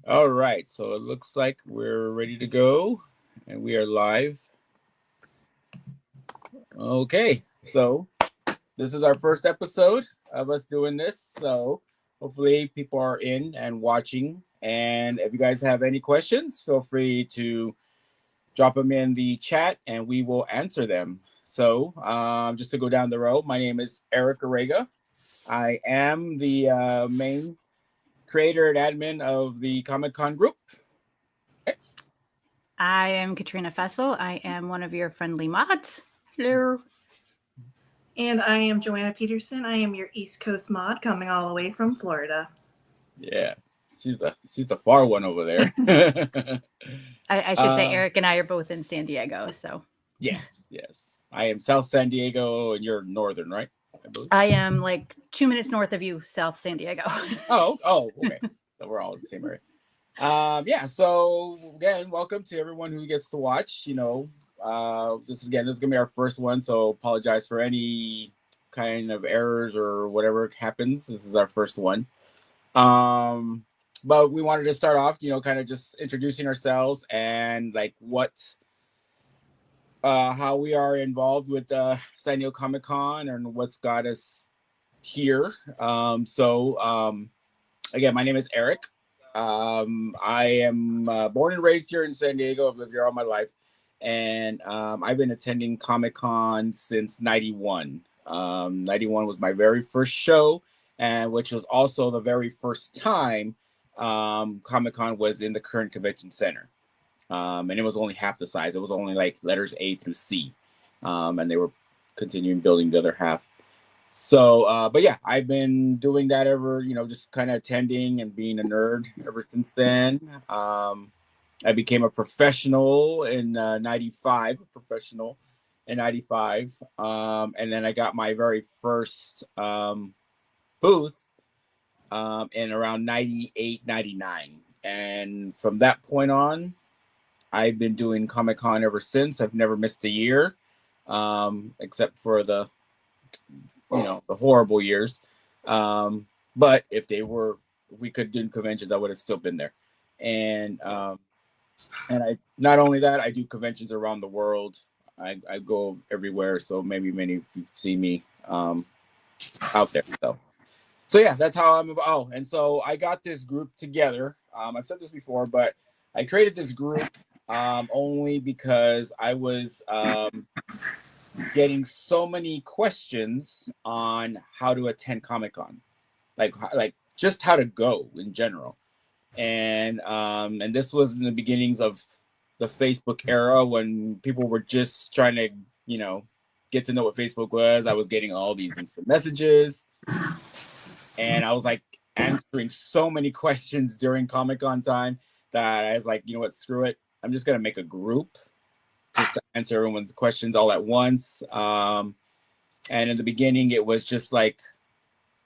All right, so it looks like we're ready to go and we are live. Okay, so this is our first episode of us doing this. So hopefully people are in and watching. And if you guys have any questions, feel free to drop them in the chat and we will answer them. So just to go down the road, my name is Eric Arega. I am the main creator and admin of the Comic Con group. Next. I am Katrina Fessel. I am one of your friendly mods. Hello. And I am Joanna Peterson. I am your East Coast mod coming all the way from Florida. Yes, she's the far one over there. I should say Eric and I are both in San Diego. So yes. I am South San Diego and you're northern, right? I am like 2 minutes north of you, South San Diego. Oh, okay. So we're all in the same area. Yeah, so again, welcome to everyone who gets to watch. This is gonna be our first one, so apologize for any kind of errors or whatever happens. This is our first one. But we wanted to start off, kind of just introducing ourselves and like how we are involved with San Diego Comic Con and what's got us here. Again, my name is Eric. I am born and raised here in San Diego. I've lived here all my life. And I've been attending Comic Con since 91. 91 was my very first show, and which was also the very first time Comic Con was in the current convention center. And it was only half the size. It was only like letters A through C. And they were continuing building the other half. So, but yeah, I've been doing that just kind of attending and being a nerd ever since then. I became a professional in 95, and then I got my very first booth in around 98, 99. And from that point on, I've been doing Comic-Con ever since. I've never missed a year, except for the horrible years. But if we could do conventions, I would have still been there. And I not only that, I do conventions around the world. I go everywhere, so maybe many of you see me out there. So yeah, that's how I'm. Oh, and so I got this group together. I've said this before, but I created this group only because I was getting so many questions on how to attend Comic-Con, like just how to go in general. And this was in the beginnings of the Facebook era when people were just trying to, get to know what Facebook was. I was getting all these instant messages, and I was like answering so many questions during Comic-Con time that I was like, you know what, screw it. I'm just gonna make a group just to answer everyone's questions all at once. And in the beginning, it was just like,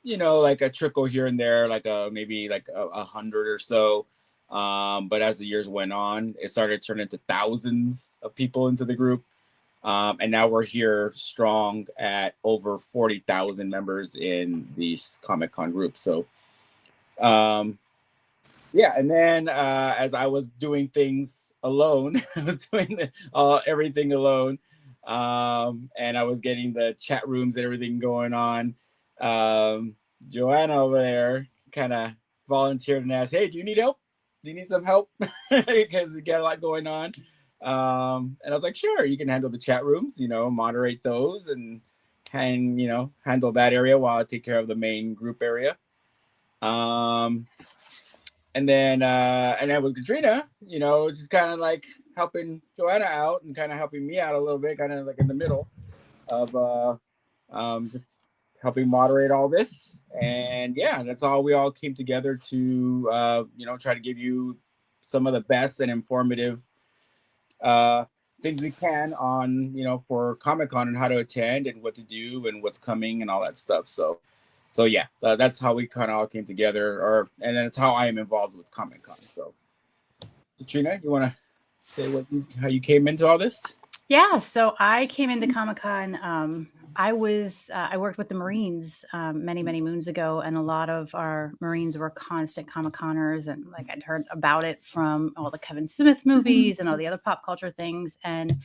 like a trickle here and there, like maybe like 100 or so. But as the years went on, it started turning into thousands of people into the group. And now we're here strong at over 40,000 members in the Comic-Con group. So, yeah. And then as I was doing things alone, I was doing everything alone. And I was getting the chat rooms and everything going on. Joanna over there kind of volunteered and asked, hey, do you need help? Do you need some help? Because you got a lot going on. And I was like, sure, you can handle the chat rooms, moderate those and handle that area while I take care of the main group area. And then with Katrina, just kind of like helping Joanna out and kind of helping me out a little bit, kind of like in the middle of just helping moderate all this. And yeah, that's all we all came together to try to give you some of the best and informative things we can on for Comic-Con and how to attend and what to do and what's coming and all that stuff. So yeah, that's how we kind of all came together, and then it's how I am involved with Comic-Con. So Katrina, you want to say how you came into all this? Yeah, so I came into Comic-Con I worked with the Marines many moons ago, and a lot of our Marines were constant Comic-Coners, and like I'd heard about it from all the Kevin Smith movies and all the other pop culture things. And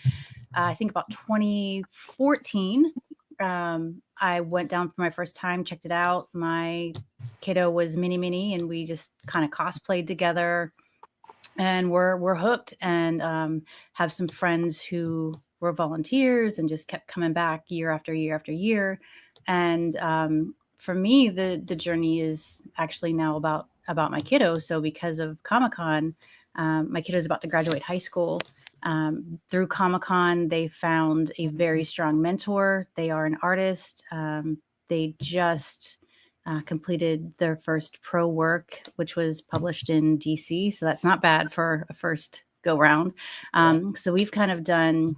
I think about 2014, I went down for my first time, checked it out. My kiddo was mini, and we just kind of cosplayed together, and we're hooked. And have some friends who were volunteers and just kept coming back year after year after year. And for me, the journey is actually now about my kiddo. So because of Comic-Con, my kiddo is about to graduate high school. Through Comic-Con, they found a very strong mentor. They are an artist. They just completed their first pro work, which was published in DC. So that's not bad for a first go round. So we've kind of done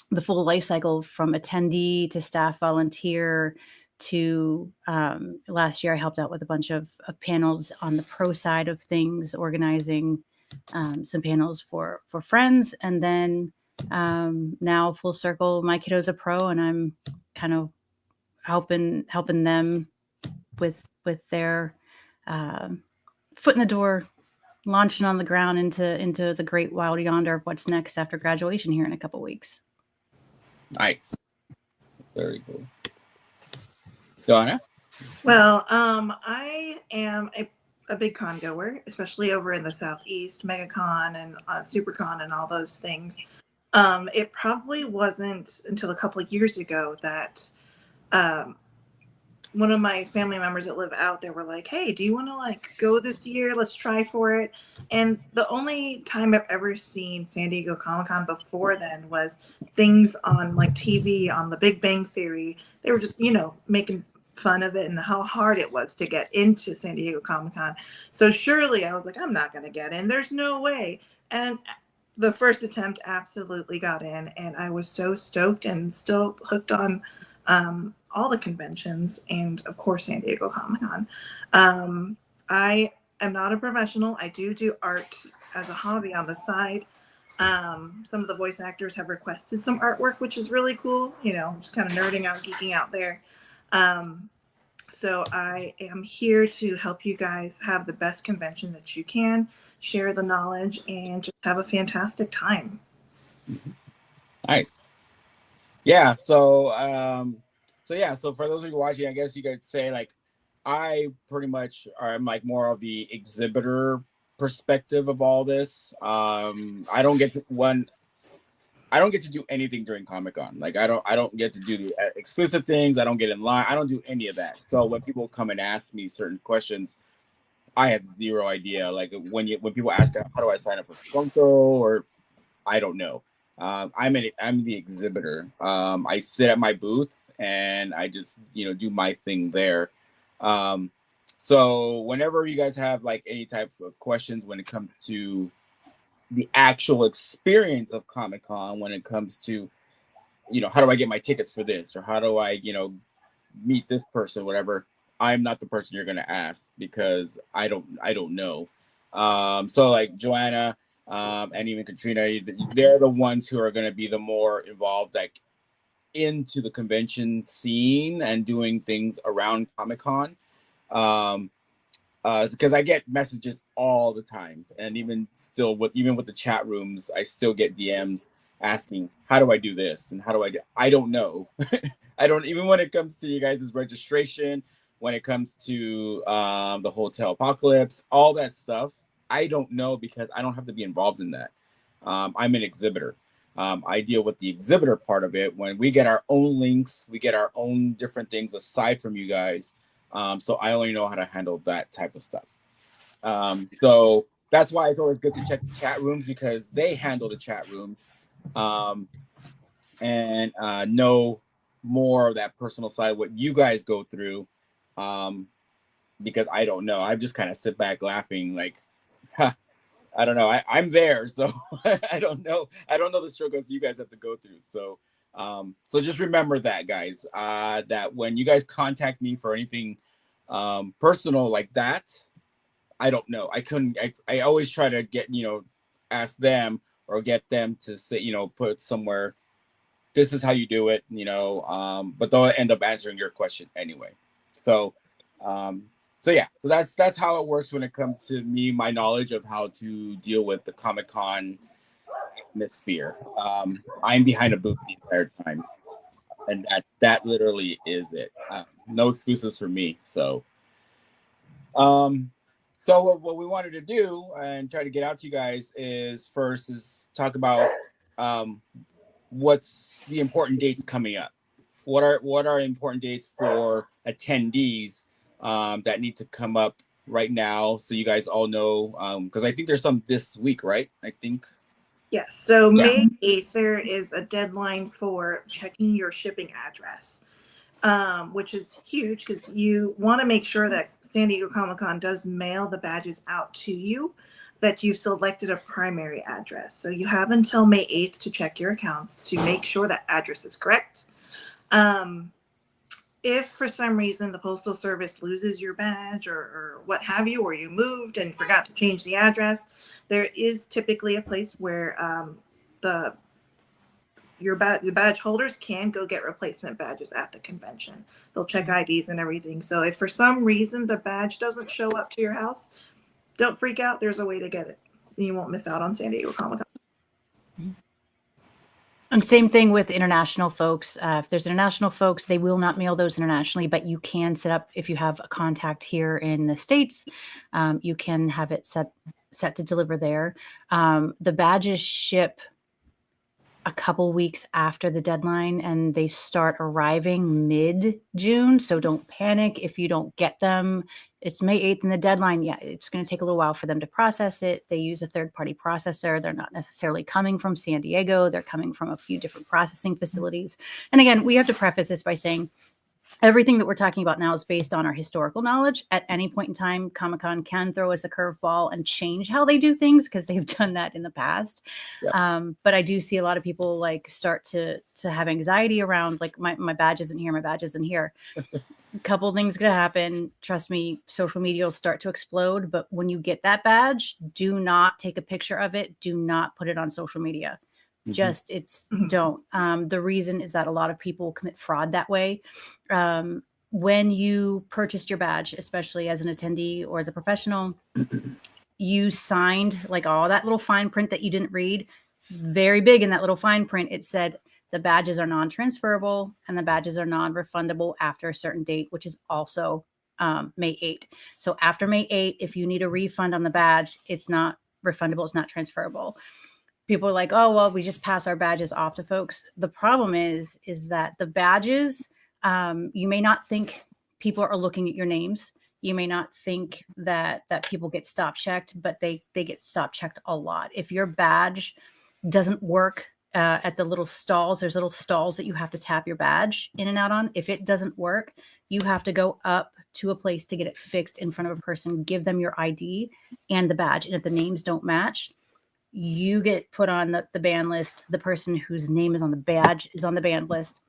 the full life cycle from attendee to staff volunteer to last year I helped out with a bunch of panels on the pro side of things, organizing some panels for friends. And then now full circle, my kiddo's a pro, and I'm kind of helping them with their foot in the door, launching on the ground into the great wild yonder of what's next after graduation here in a couple weeks. Nice. Very cool. Donna? Well, I am a big con goer, especially over in the Southeast, MegaCon and SuperCon and all those things. It probably wasn't until a couple of years ago that one of my family members that live out there were like, hey, do you want to like go this year? Let's try for it. And the only time I've ever seen San Diego Comic-Con before then was things on like TV on The Big Bang Theory. They were just, making fun of it and how hard it was to get into San Diego Comic-Con. So surely I was like, I'm not going to get in. There's no way. And the first attempt absolutely got in, and I was so stoked and still hooked on all the conventions and of course San Diego Comic-Con. I am not a professional. I do art as a hobby on the side. Some of the voice actors have requested some artwork, which is really cool. Just kind of nerding out, geeking out there. So I am here to help you guys have the best convention that you can, share the knowledge, and just have a fantastic time. Nice. Yeah. So for those of you watching, I guess you could say like, I pretty much am like more of the exhibitor perspective of all this. I don't get to do anything during Comic-Con. Like I don't get to do the exclusive things. I don't get in line. I don't do any of that. So when people come and ask me certain questions, I have zero idea. Like when people ask how do I sign up for Funko, or I don't know. I'm the exhibitor. I sit at my booth and I just do my thing there. So whenever you guys have like any type of questions when it comes to the actual experience of Comic-Con, when it comes to how do I get my tickets for this, or how do I meet this person, whatever, I'm not the person you're going to ask because I don't know. So like Joanna and even Katrina, they're the ones who are going to be the more involved, like into the convention scene and doing things around Comic-Con. Because I get messages all the time, and even with the chat rooms, I still get DMs asking, how do I do this? And I don't know. I don't, even when it comes to you guys' registration, when it comes to the Hotel Apocalypse, all that stuff, I don't know because I don't have to be involved in that. I'm an exhibitor. I deal with the exhibitor part of it. When we get our own links, we get our own different things aside from you guys. So I only know how to handle that type of stuff. So that's why it's always good to check the chat rooms, because they handle the chat rooms and know more of that personal side, what you guys go through. Because I don't know. I just kind of sit back laughing like, I don't know. I'm there, so I don't know. I don't know the struggles you guys have to go through. So so just remember that, guys, that when you guys contact me for anything personal like that, I don't know. I always try to get, ask them or get them to say, put somewhere this is how you do it, but they'll end up answering your question anyway. So, so that's how it works when it comes to my knowledge of how to deal with the Comic-Con atmosphere. I'm behind a booth the entire time, and that literally is it. No excuses for me. So, what we wanted to do and try to get out to you guys is talk about what's the important dates coming up. What are important dates for attendees that need to come up right now, so you guys all know, because I think there's some this week, right? I think. Yes. So May 8th, there is a deadline for checking your shipping address, which is huge because you want to make sure that San Diego Comic-Con does mail the badges out to you, that you've selected a primary address. So you have until May 8th to check your accounts to make sure that address is correct. If for some reason the Postal Service loses your badge or what have you, or you moved and forgot to change the address, there is typically a place where the badge holders can go get replacement badges at the convention. They'll check IDs and everything. So if for some reason the badge doesn't show up to your house, don't freak out. There's a way to get it. You won't miss out on San Diego Comic-Con. And same thing with international folks. If there's international folks, they will not mail those internationally, but you can set up, if you have a contact here in the States, you can have it set to deliver there. The badges ship a couple weeks after the deadline, and they start arriving mid-June. So don't panic if you don't get them. It's May 8th and the deadline. Yeah, it's going to take a little while for them to process it. They use a third-party processor. They're not necessarily coming from San Diego. They're coming from a few different processing facilities. And again, we have to preface this by saying everything that we're talking about now is based on our historical knowledge. At any point in time, Comic-Con can throw us a curveball and change how they do things because they've done that in the past. Yep. But I do see a lot of people start to have anxiety around my badge isn't here, my badge isn't here. A couple things going to happen. Trust me, social media will start to explode. But when you get that badge, do not take a picture of it. Do not put it on social media. Just don't. The reason is that a lot of people commit fraud that way. When you purchased your badge, especially as an attendee or as a professional, you signed all that little fine print that you didn't read. Very big in that little fine print, it said the badges are non-transferable and the badges are non-refundable after a certain date, which is also May 8th. So after May 8th, if you need a refund on the badge, it's not refundable, it's not transferable. People are like, oh, well, we just pass our badges off to folks. The problem is that the badges, you may not think people are looking at your names. You may not think that people get stop checked, but they get stop checked a lot. If your badge doesn't work at the little stalls, there's little stalls that you have to tap your badge in and out on. If it doesn't work, you have to go up to a place to get it fixed in front of a person, give them your ID and the badge. And if the names don't match, you get put on the ban list. The person whose name is on the badge is on the ban list.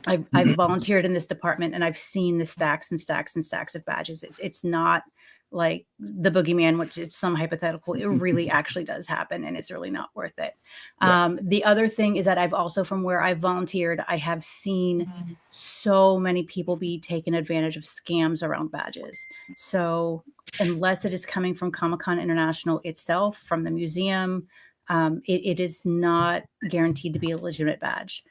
I've volunteered in this department, and I've seen the stacks and stacks and stacks of badges. It's not like the boogeyman, which it's some hypothetical. It really actually does happen, and it's really not worth it. Yeah. The other thing is that I've also, from where I've volunteered, I have seen so many people be taken advantage of scams around badges. So unless it is coming from Comic-Con International itself, from the museum, it is not guaranteed to be a legitimate badge.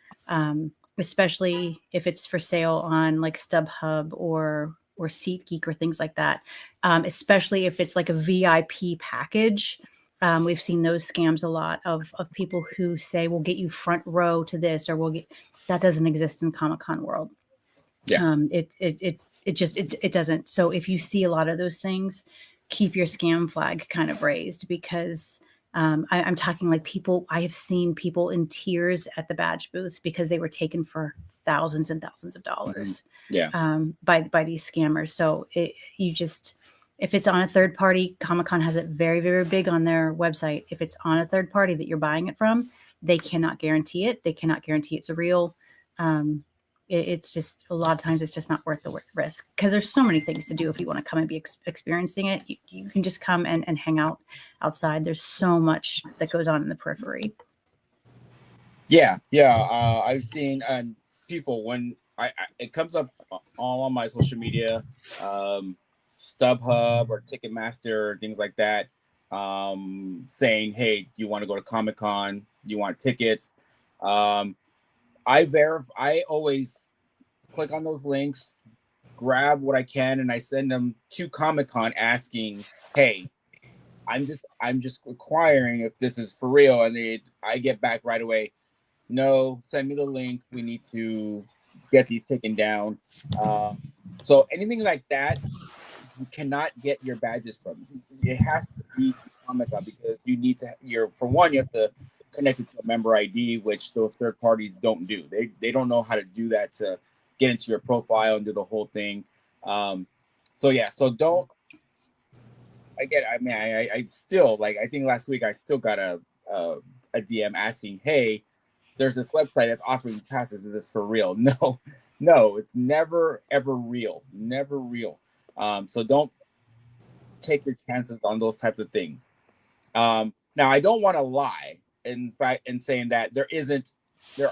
Especially if it's for sale on StubHub or SeatGeek or things like that. Especially if it's a VIP package. We've seen those scams a lot of people who say, we'll get you front row to this, or that doesn't exist in Comic-Con world. Yeah. It doesn't. So if you see a lot of those things, keep your scam flag kind of raised, because I'm talking people, I have seen people in tears at the badge booth because they were taken for thousands and thousands of dollars. Yeah. By these scammers. So if it's on a third party, Comic-Con has it very, very big on their website. If it's on a third party that you're buying it from, they cannot guarantee it. They cannot guarantee it's real. It's just, a lot of times it's just not worth the risk, because there's so many things to do. If you want to come and be experiencing it, you can just come and hang out outside. There's so much that goes on in the periphery. Yeah, I've seen people when I it comes up all on my social media, StubHub or Ticketmaster, things like that, saying, "Hey, you want to go to Comic Con? You want tickets?" Um, I always click on those links, grab what I can, and I send them to Comic Con asking, "Hey, I'm just inquiring if this is for real," and I get back right away. No, send me the link. We need to get these taken down. So anything like that, you cannot get your badges from. It has to be Comic Con because you need to. You're for one, you have to connect it to a member ID, which those third parties don't do. They don't know how to do that to get into your profile and do the whole thing. So yeah, so don't. I mean, I still like. I think last week I still got a DM asking, "Hey, there's this website that's offering passes. Is this for real?" No, no, it's never ever real. Never real. So don't take your chances on those types of things. Now I don't want to lie in fact in saying that there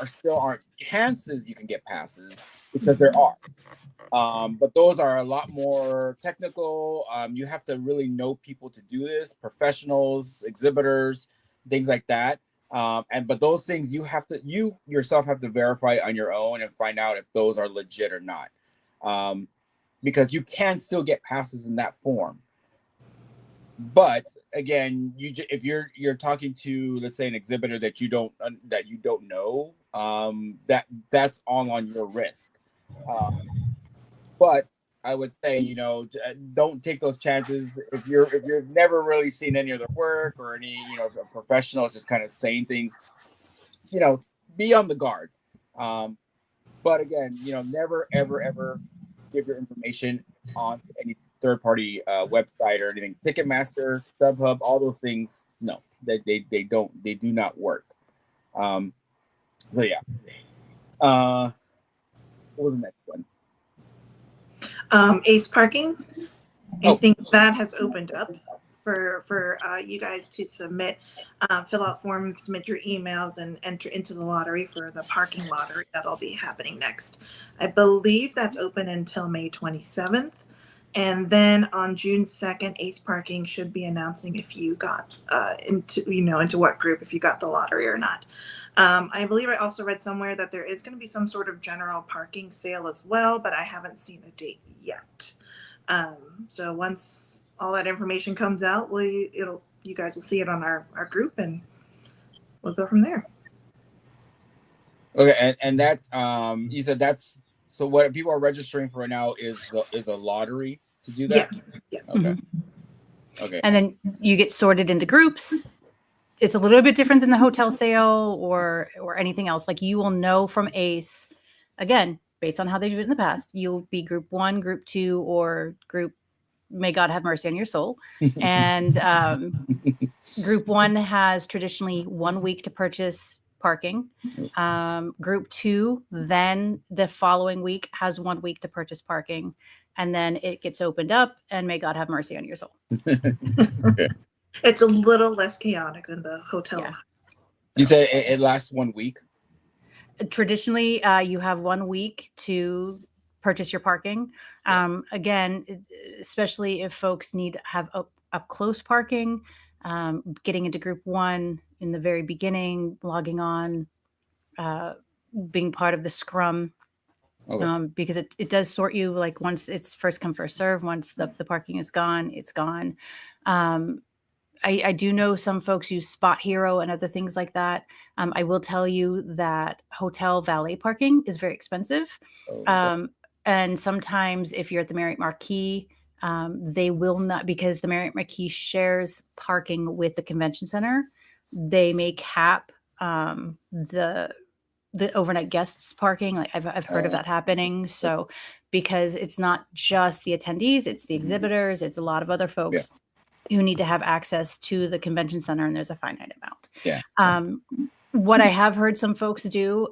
still aren't chances you can get passes because there are. But those are a lot more technical. You have to really know people to do this, professionals, exhibitors, things like that. But those things you yourself have to verify on your own and find out if those are legit or not. Because you can still get passes in that form. But again, if you're talking to, let's say, an exhibitor that you don't know, that's all on your risk. But I would say, don't take those chances if you've never really seen any of their work or any, a professional just kind of saying things, be on the guard. But again, never ever ever give your information on any third party website or anything. Ticketmaster, StubHub, all those things, no, they do not work. So yeah. What was the next one? Ace Parking. I Oh. think that has opened up for you guys to submit, fill out forms, submit your emails, and enter into the lottery for the parking lottery that'll be happening next. I believe that's open until May 27th. And then on June 2nd, Ace Parking should be announcing if you got into what group, if you got the lottery or not. I believe I also read somewhere that there is going to be some sort of general parking sale as well, but I haven't seen a date yet. So once all that information comes out, you guys will see it on our group, and we'll go from there. Okay, and that you said that's so what people are registering for now is a lottery to do that? Yes. Yeah. Okay. Mm-hmm. Okay. And then you get sorted into groups. It's a little bit different than the hotel sale or anything else. Like you will know from Ace, again, based on how they do it in the past, you'll be group 1, group 2, or group, may God have mercy on your soul. And group 1 has traditionally 1 week to purchase parking. Group 2, then the following week has 1 week to purchase parking. And then it gets opened up, and may God have mercy on your soul. Okay. It's a little less chaotic than the hotel. Yeah. You said it lasts 1 week? Traditionally, you have 1 week to purchase your parking. Again, especially if folks need to have up close parking, getting into group 1 in the very beginning, logging on, being part of the scrum. Okay. Because it does sort you, like once it's first come, first serve. Once the parking is gone, it's gone. I do know some folks use Spot Hero and other things like that. I will tell you that hotel valet parking is very expensive. And sometimes if you're at the Marriott Marquis, they will not, because the Marriott Marquis shares parking with the convention center. They may cap the overnight guests parking. Like I've heard of that happening. So because it's not just the attendees, it's the exhibitors, it's a lot of other folks who need to have access to the convention center, and there's a finite amount. Yeah. What I have heard some folks do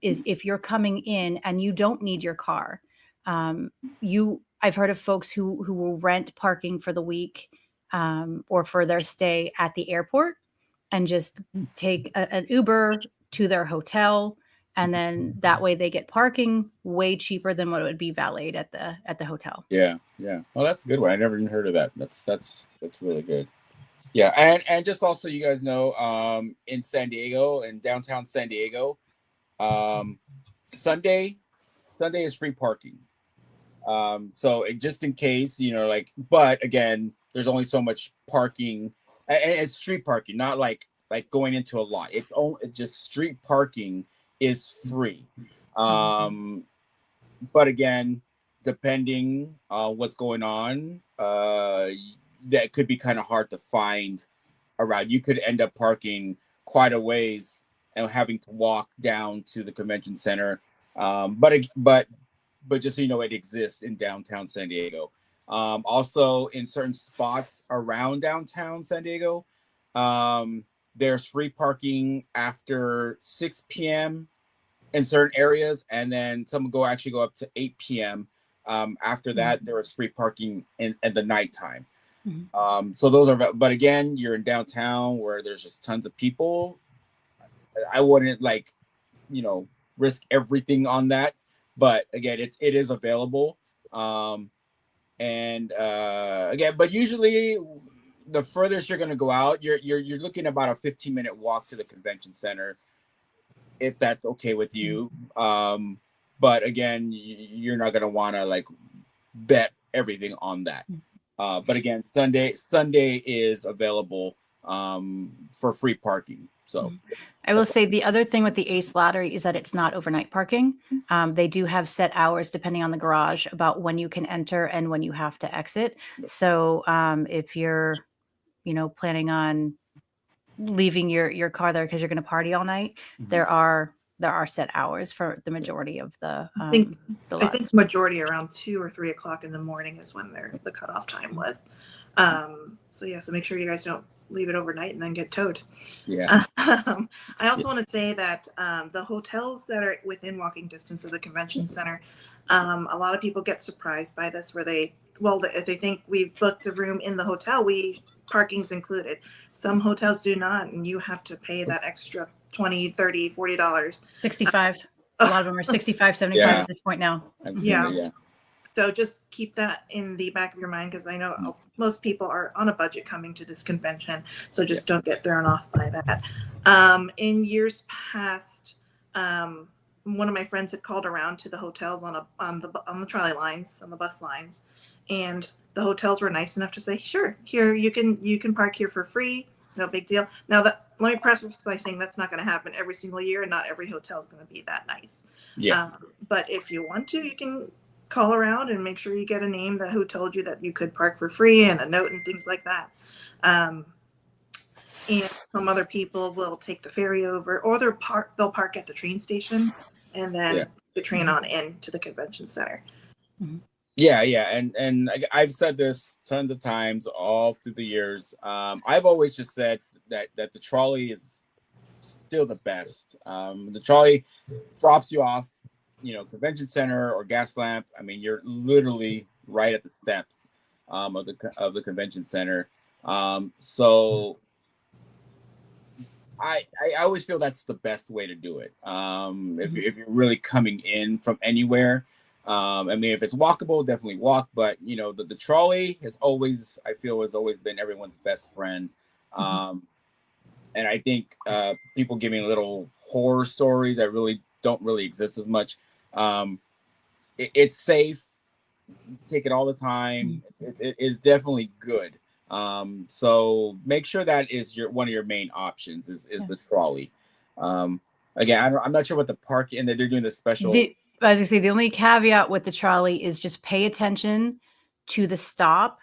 is if you're coming in and you don't need your car, I've heard of folks who will rent parking for the week or for their stay at the airport and just take an Uber to their hotel, and then that way they get parking way cheaper than what it would be valeted at the hotel. Yeah. Well, that's a good one. I never even heard of that. That's really good. Yeah, and just also, you guys know, in San Diego, in downtown San Diego, Sunday is free parking. So just in case, but again, there's only so much parking, and it's street parking, not like going into a lot. It's just street parking is free. But again, depending on what's going on, that could be kind of hard to find around. You could end up parking quite a ways and having to walk down to the convention center. But just so you know, it exists in downtown San Diego. Also, in certain spots around downtown San Diego, there's free parking after 6 p.m. in certain areas, and then some go up to 8 p.m. After that, there is free parking in the nighttime. So those are, but again, you're in downtown where there's just tons of people. I wouldn't risk everything on that, but again, it is available. Again, but usually the furthest you're going to go out, you're looking about a 15-minute walk to the convention center, if that's okay with you. But again, you're not going to want to bet everything on that. But again, Sunday is available for free parking. So I will say the other thing with the Ace Lottery is that it's not overnight parking. They do have set hours depending on the garage about when you can enter and when you have to exit. So if you're, planning on leaving your car there because you're going to party all night, there are set hours for the majority of the I think lots. majority around 2 or 3 o'clock in the morning is when the cutoff time was. So make sure you guys don't leave it overnight and then get towed. Yeah. I also want to say that the hotels that are within walking distance of the convention center, a lot of people get surprised by this, where if they think we've booked a room in the hotel, parking's included. Some hotels do not, and you have to pay that extra $20, $30, $40. 65. A lot of them are 65, 75 at this point now. Yeah. So just keep that in the back of your mind, because I know most people are on a budget coming to this convention. So just don't get thrown off by that. In years past, one of my friends had called around to the hotels on the trolley lines, on the bus lines, and the hotels were nice enough to say, sure, here you can park here for free, no big deal. Now let me preface by saying that's not going to happen every single year, and not every hotel is going to be that nice. Yeah. But if you want to, you can call around and make sure you get a name who told you that you could park for free, and a note and things like that. And some other people will take the ferry over, or they'll park at the train station and then the train on in to the convention center. Yeah, and I've said this tons of times all through the years. I've always just said that the trolley is still the best. The trolley drops you off, convention center or Gaslamp. I mean, you're literally right at the steps of the convention center. So I always feel that's the best way to do it. If you're really coming in from anywhere. I mean, if it's walkable, definitely walk. But the trolley has always been everyone's best friend. And I think people giving little horror stories that really don't really exist as much. It's safe. Take it all the time. It is definitely good. So make sure that is one of your main options is the trolley. Again, I'm not sure what the park, and they're doing the special. I was gonna say the only caveat with the trolley is just pay attention to the stop.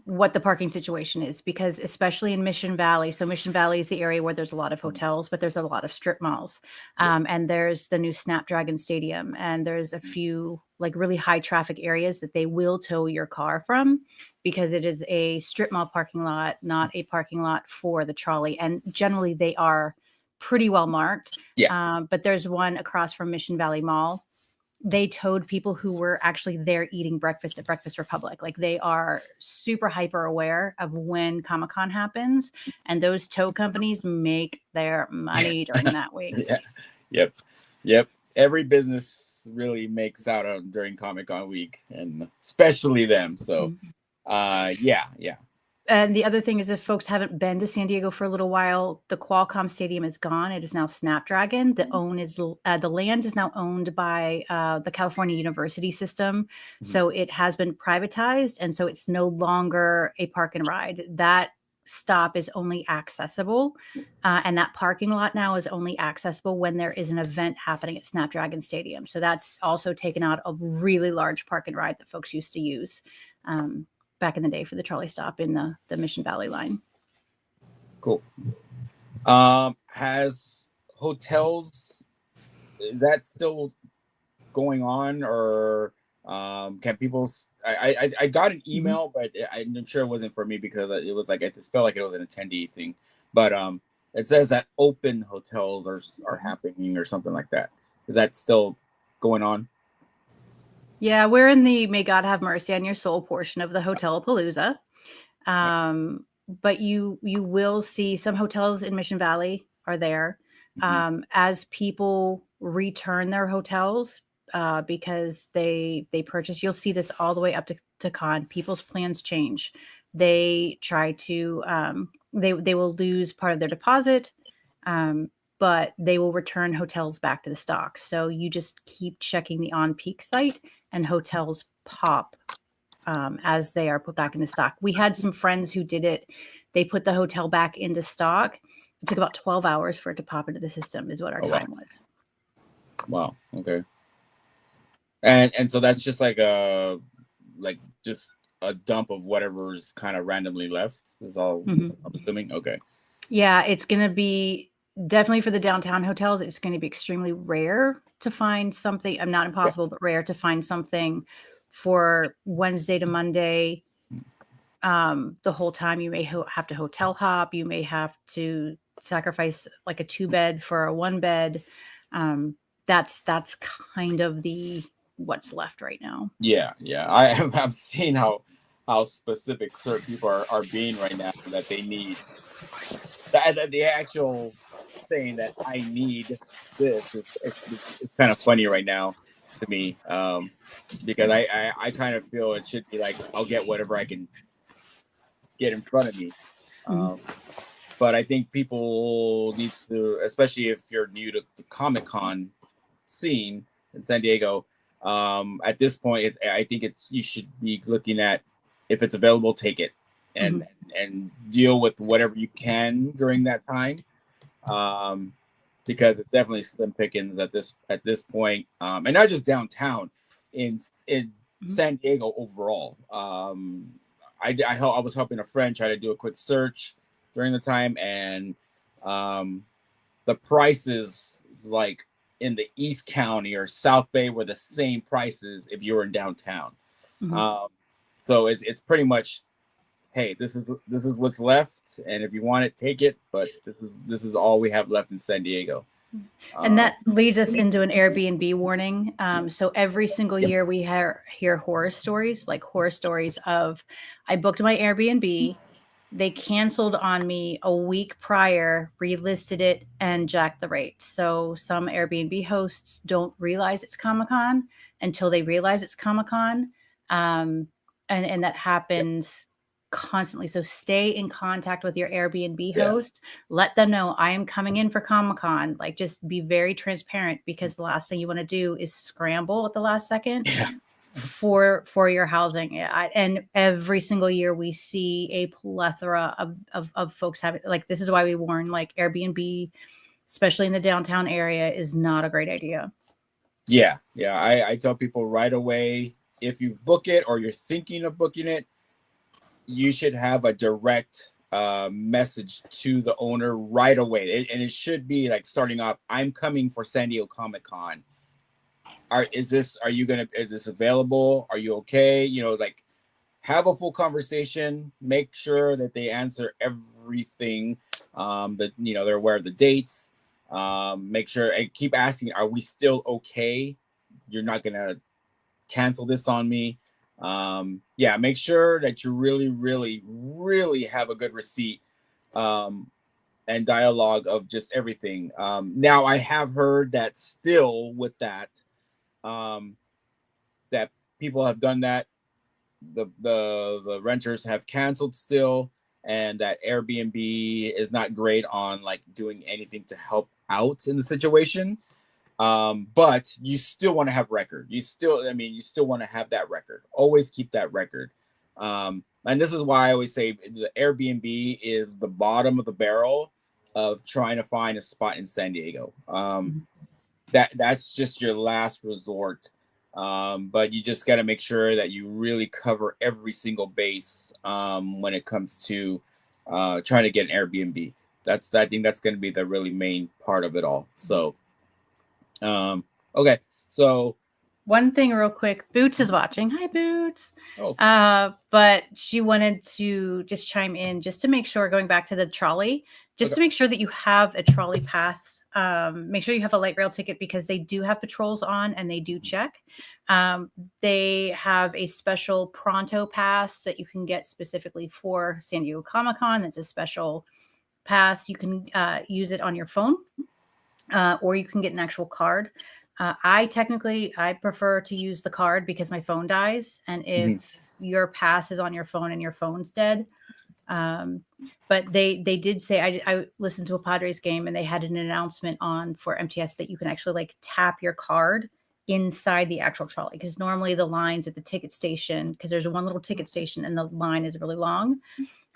What the parking situation is, because especially in Mission Valley. So Mission Valley is the area where there's a lot of hotels, but there's a lot of strip malls. And there's the new Snapdragon Stadium, and there's a few really high traffic areas that they will tow your car from, because it is a strip mall parking lot, not a parking lot for the trolley. And generally they are pretty well marked. But there's one across from Mission Valley Mall they towed people who were actually there eating breakfast at Breakfast Republic. Like they are super hyper aware of when Comic-Con happens, and those tow companies make their money during that week. Yeah. Yep. Every business really makes out during Comic-Con week, and especially them. So, yeah. And the other thing is, if folks haven't been to San Diego for a little while, the Qualcomm Stadium is gone. It is now Snapdragon. The land is now owned by the California University system. So it has been privatized, and so it's no longer a park and ride. That stop is only accessible, and that parking lot now is only accessible when there is an event happening at Snapdragon Stadium. So that's also taken out a really large park and ride that folks used to use back in the day for the trolley stop in the Mission Valley line. Cool. Has hotels, is that still going on, or can people? I got an email, but I'm sure it wasn't for me because it was like, it just felt like it was an attendee thing. But it says that open hotels are happening or something like that. Is that still going on? Yeah, we're in the May God Have Mercy on Your Soul portion of the Hotelapalooza. But you will see some hotels in Mission Valley are there. As people return their hotels because they purchase, you'll see this all the way up to con. People's plans change. They try to they will lose part of their deposit, but they will return hotels back to the stock. So you just keep checking the on-peak site, and hotels pop as they are put back into stock. We had some friends who did it. They put the hotel back into stock. It took about 12 hours for it to pop into the system is what our time was. Wow. Okay. And so that's just like just a dump of whatever's kind of randomly left is all I'm assuming. Okay. Yeah, it's going to be definitely for the downtown hotels. It's going to be extremely rare to find something. Not impossible, but rare to find something for Wednesday to Monday. The whole time you may have to hotel hop. You may have to sacrifice like a 2-bed for a 1-bed. That's kind of what's left right now. Yeah. I've seen how specific certain people are being right now, that they need the actual saying that I need this. It's kind of funny right now to me, because I kind of feel it should be like, I'll get whatever I can get in front of me. But I think people need to, especially if you're new to the Comic-Con scene in San Diego, at this point, I think you should be looking at, if it's available, take it and deal with whatever you can during that time, because it's definitely slim pickings at this point, and not just downtown, in San Diego overall. I was helping a friend try to do a quick search during the time, and the prices like in the East County or South Bay were the same prices if you were in downtown. So it's pretty much, hey, this is what's left, and if you want it, take it. But this is all we have left in San Diego. And that leads us into an Airbnb warning. So every single year we hear horror stories of, I booked my Airbnb, they canceled on me a week prior, relisted it, and jacked the rate. So some Airbnb hosts don't realize it's Comic-Con until they realize it's Comic-Con. And that happens constantly. So stay in contact with your Airbnb host. Let them know, I am coming in for Comic-Con. Like, just be very transparent, because the last thing you want to do is scramble at the last second for your housing. And every single year we see a plethora of folks having, like, this is why we warn, like, Airbnb, especially in the downtown area, is not a great idea. Yeah. I tell people right away, if you book it or you're thinking of booking it, you should have a direct message to the owner right away. And it should be like, starting off, I'm coming for San Diego Comic-Con. Is this available? Are you okay? Like, have a full conversation, make sure that they answer everything, that, they're aware of the dates, make sure, and keep asking, are we still okay you're not gonna cancel this on me. Yeah, make sure that you really, really, really have a good receipt and dialogue of just everything. Now, I have heard that still with that, that people have done that. The renters have canceled still, and that Airbnb is not great on like doing anything to help out in the situation. But you still want to have record. You still want to have that record. Always keep that record. And this is why I always say the Airbnb is the bottom of the barrel of trying to find a spot in San Diego. That's just your last resort. But you just got to make sure that you really cover every single base when it comes to trying to get an Airbnb. I think that's going to be the really main part of it all. So, okay. So one thing real quick, Boots is watching. Hi, Boots. Oh. But she wanted to just chime in just to make sure, going back to the trolley, just to make sure that you have a trolley pass. Make sure you have a light rail ticket because they do have patrols on and they do check. They have a special Pronto pass that you can get specifically for San Diego Comic-Con. That's a special pass. You can use it on your phone or you can get an actual card. I prefer to use the card because my phone dies. And if your pass is on your phone and your phone's dead, but they did say, I listened to a Padres game and they had an announcement on for MTS that you can actually like tap your card inside the actual trolley. Because normally the lines at the ticket station, because there's one little ticket station and the line is really long.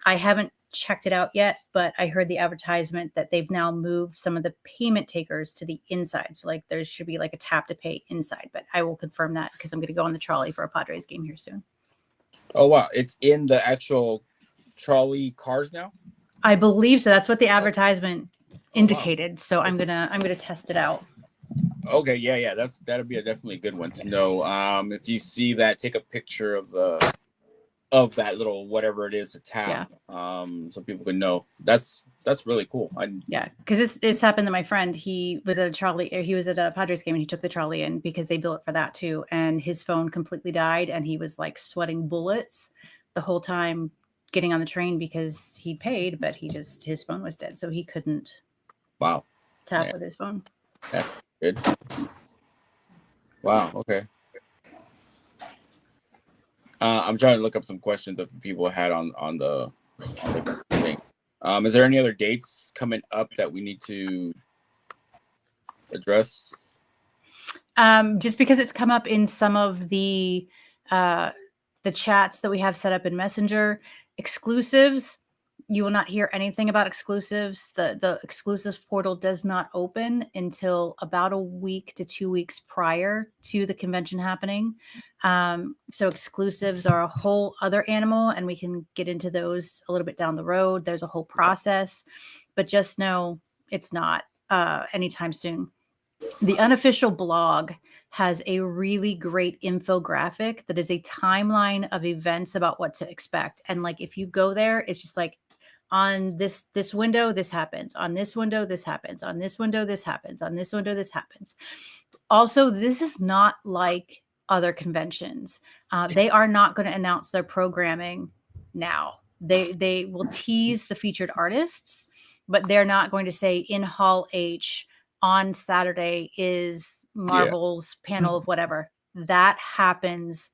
I haven't checked it out yet, but I heard the advertisement that they've now moved some of the payment takers to the inside. So like there should be like a tap to pay inside, but I will confirm that because I'm going to go on the trolley for a Padres game here soon. Oh, wow. It's in the actual trolley cars now? I believe so. That's what the advertisement indicated. Wow. So I'm going to test it out. Okay. Yeah. That'll be definitely a good one to know. If you see that, take a picture of that little whatever it is to tap, so people can know. That's really cool. Because it's happened to my friend. He was at a Padres game and he took the trolley in because they built it for that too. And his phone completely died and he was like sweating bullets the whole time getting on the train because he paid, but his phone was dead, so he couldn't. Wow. Tap with his phone. That's good. Wow. Okay. I'm trying to look up some questions that people had on the thing. Is there any other dates coming up that we need to address? Just because it's come up in some of the chats that we have set up in Messenger, exclusives, you will not hear anything about exclusives. The exclusives portal does not open until about a week to 2 weeks prior to the convention happening. So exclusives are a whole other animal, and we can get into those a little bit down the road. There's a whole process, but just know it's not anytime soon. The unofficial blog has a really great infographic that is a timeline of events about what to expect. And like, if you go there, it's just like, on this window, this happens. On this window, this happens. On this window, this happens. On this window, this happens. Also, this is not like other conventions. They are not going to announce their programming now. They will tease the featured artists, but they're not going to say in Hall H on Saturday is Marvel's panel of whatever. That happens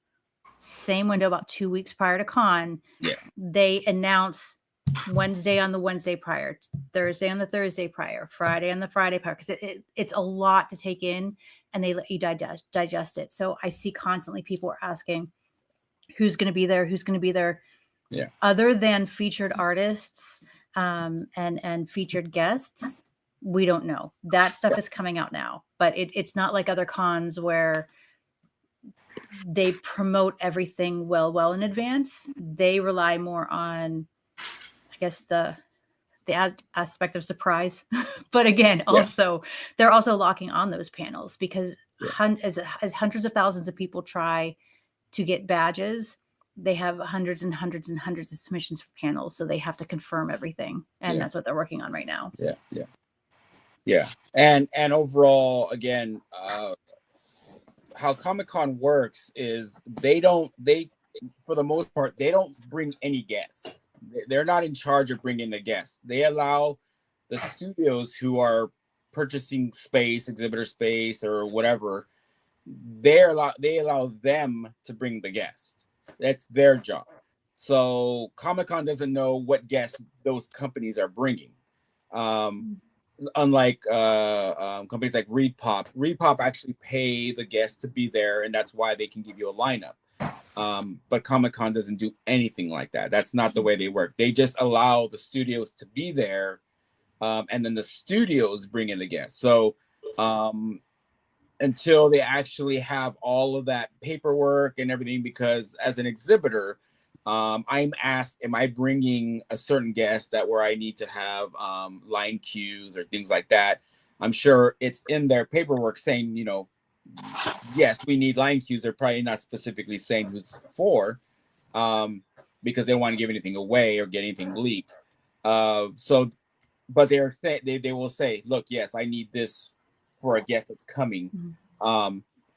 same window about 2 weeks prior to con. Yeah. They announce Wednesday on the Wednesday prior, Thursday on the Thursday prior, Friday on the Friday prior, because it's a lot to take in and they let you digest it. So I see constantly people are asking who's going to be there. Yeah. Other than featured artists and featured guests, we don't know. That stuff is coming out now, but it's not like other cons where they promote everything well in advance. They rely more on, I guess, the aspect of surprise. But again, also they're also locking on those panels because as hundreds of thousands of people try to get badges, they have hundreds and hundreds and hundreds of submissions for panels. So they have to confirm everything. And that's what they're working on right now. Yeah. And overall, again, how Comic-Con works is they for the most part they don't bring any guests. They're not in charge of bringing the guests. They allow the studios who are purchasing space, exhibitor space or whatever, they allow them to bring the guests. That's their job. So Comic-Con doesn't know what guests those companies are bringing. Unlike companies like ReedPop actually pay the guests to be there, and that's why they can give you a lineup. But Comic-Con doesn't do anything like that. That's not the way they work. They just allow the studios to be there, and then the studios bring in the guests. So until they actually have all of that paperwork and everything, because as an exhibitor, I'm asked, am I bringing a certain guest that where I need to have line cues or things like that? I'm sure it's in their paperwork saying, you know, yes, we need line cues. They're probably not specifically saying who's for, because they don't want to give anything away or get anything leaked. So, but they will say, look, yes, I need this for a guest that's coming.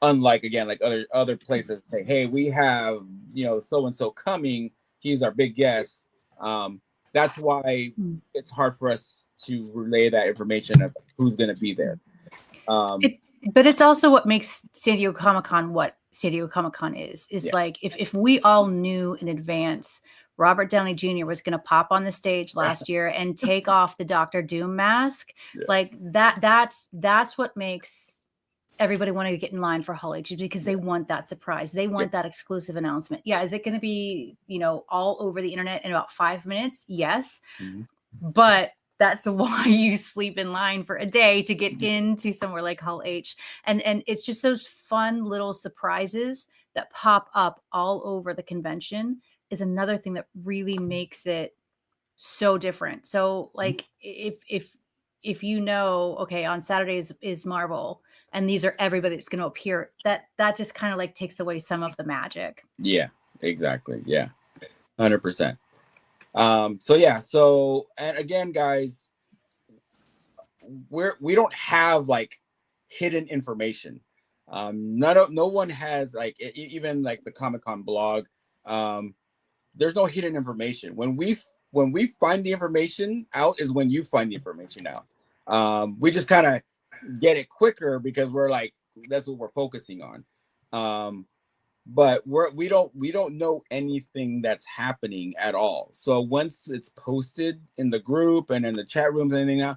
Unlike again, like other places say, hey, we have, you know, so and so coming. He's our big guest. That's why it's hard for us to relay that information of who's going to be there. But it's also what makes San Diego Comic-Con what San Diego Comic-Con is like if we all knew in advance Robert Downey Jr. was going to pop on the stage last year and take off the Doctor Doom mask, like that's what makes everybody want to get in line for Hall H, because they want that surprise. They want that exclusive announcement. Yeah. Is it going to be, you know, all over the internet in about 5 minutes? Yes. But that's why you sleep in line for a day to get into somewhere like Hall H. And it's just those fun little surprises that pop up all over the convention is another thing that really makes it so different. So like if you know, okay, on Saturdays is Marvel and these are everybody that's going to appear, that just kind of like takes away some of the magic. Yeah, exactly. Yeah. 100%. So and again, guys, we don't have like hidden information. No one has like even like the Comic-Con blog. There's no hidden information. When we find the information out is when you find the information out. We just kind of get it quicker because we're like, that's what we're focusing on. But we don't know anything that's happening at all. So once it's posted in the group and in the chat rooms and anything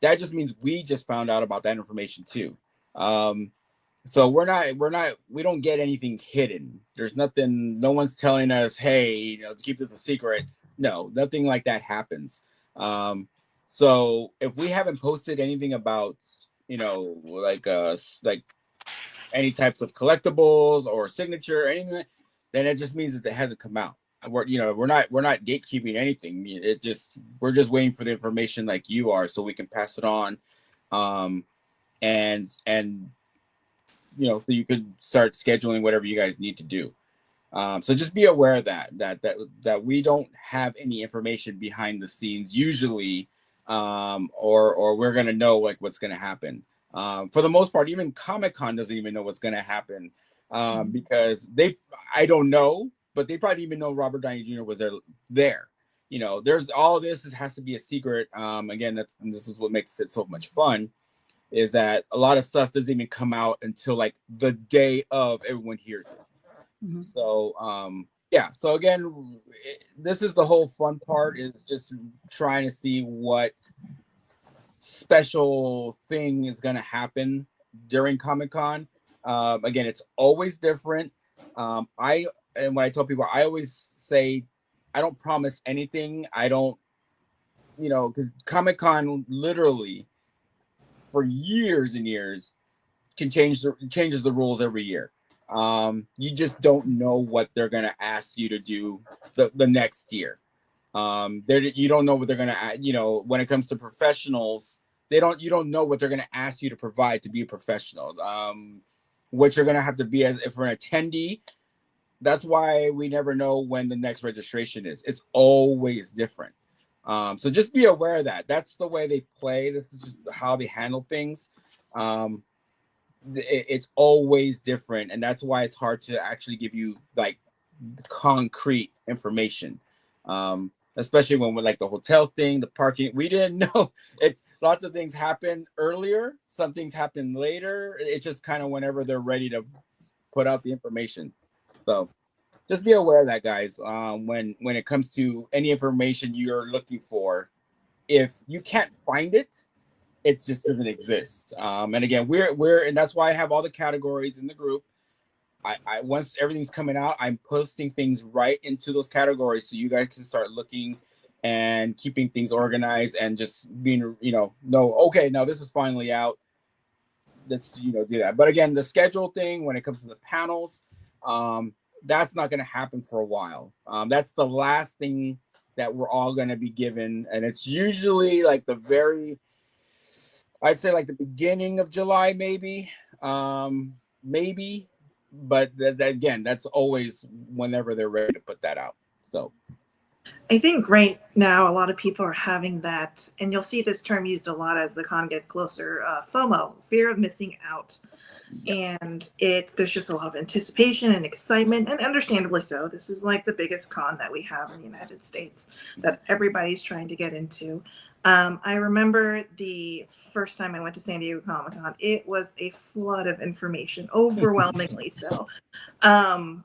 that just means we just found out about that information too. So we don't get anything hidden. There's nothing, no one's telling us, hey, you know, keep this a secret. No, nothing like that happens. So if we haven't posted anything about, you know, like any types of collectibles or signature or anything, then it just means that it hasn't come out. We're not gatekeeping anything. We're just waiting for the information like you are, so we can pass it on, and you know, so you could start scheduling whatever you guys need to do. So just be aware of that we don't have any information behind the scenes usually, or we're gonna know like what's gonna happen. For the most part, even Comic-Con doesn't even know what's gonna happen, because I don't know, but they probably even know Robert Downey Jr. was there. You know, there's all of this. It has to be a secret. Again, this is what makes it so much fun, is that a lot of stuff doesn't even come out until like the day of everyone hears it. So so again, this is the whole fun part, is just trying to see what special thing is going to happen during Comic-Con. Again, it's always different. And when I tell people, I always say I don't promise anything. I don't, you know, because Comic-Con literally for years and years changes the rules every year. You just don't know what they're gonna ask you to do the next year. You don't know what they're gonna, you know, when it comes to professionals, you don't know what they're gonna ask you to provide to be a professional. What you're gonna have to be as if you're an attendee. That's why we never know when the next registration is. It's always different. So just be aware of that. That's the way they play. This is just how they handle things. it's always different, and that's why it's hard to actually give you like concrete information. Especially when we're like the hotel thing, the parking, we didn't know. It's lots of things happen earlier, some things happen later. It's just kind of whenever they're ready to put out the information. So just be aware of that, guys. When it comes to any information you're looking for, if you can't find it, it just doesn't exist. And again, we're and that's why I have all the categories in the group. I once everything's coming out, I'm posting things right into those categories so you guys can start looking and keeping things organized and just being, okay, now this is finally out. Let's do that. But again, the schedule thing when it comes to the panels, that's not going to happen for a while. That's the last thing that we're all going to be given, and it's usually like I'd say like the beginning of July, maybe. But again, that's always whenever they're ready to put that out. So I think right now a lot of people are having that, and you'll see this term used a lot as the con gets closer, FOMO, fear of missing out. And there's just a lot of anticipation and excitement, and understandably so. This is like the biggest con that we have in the United States that everybody's trying to get into. I remember the first time I went to San Diego Comic-Con, it was a flood of information, overwhelmingly so. And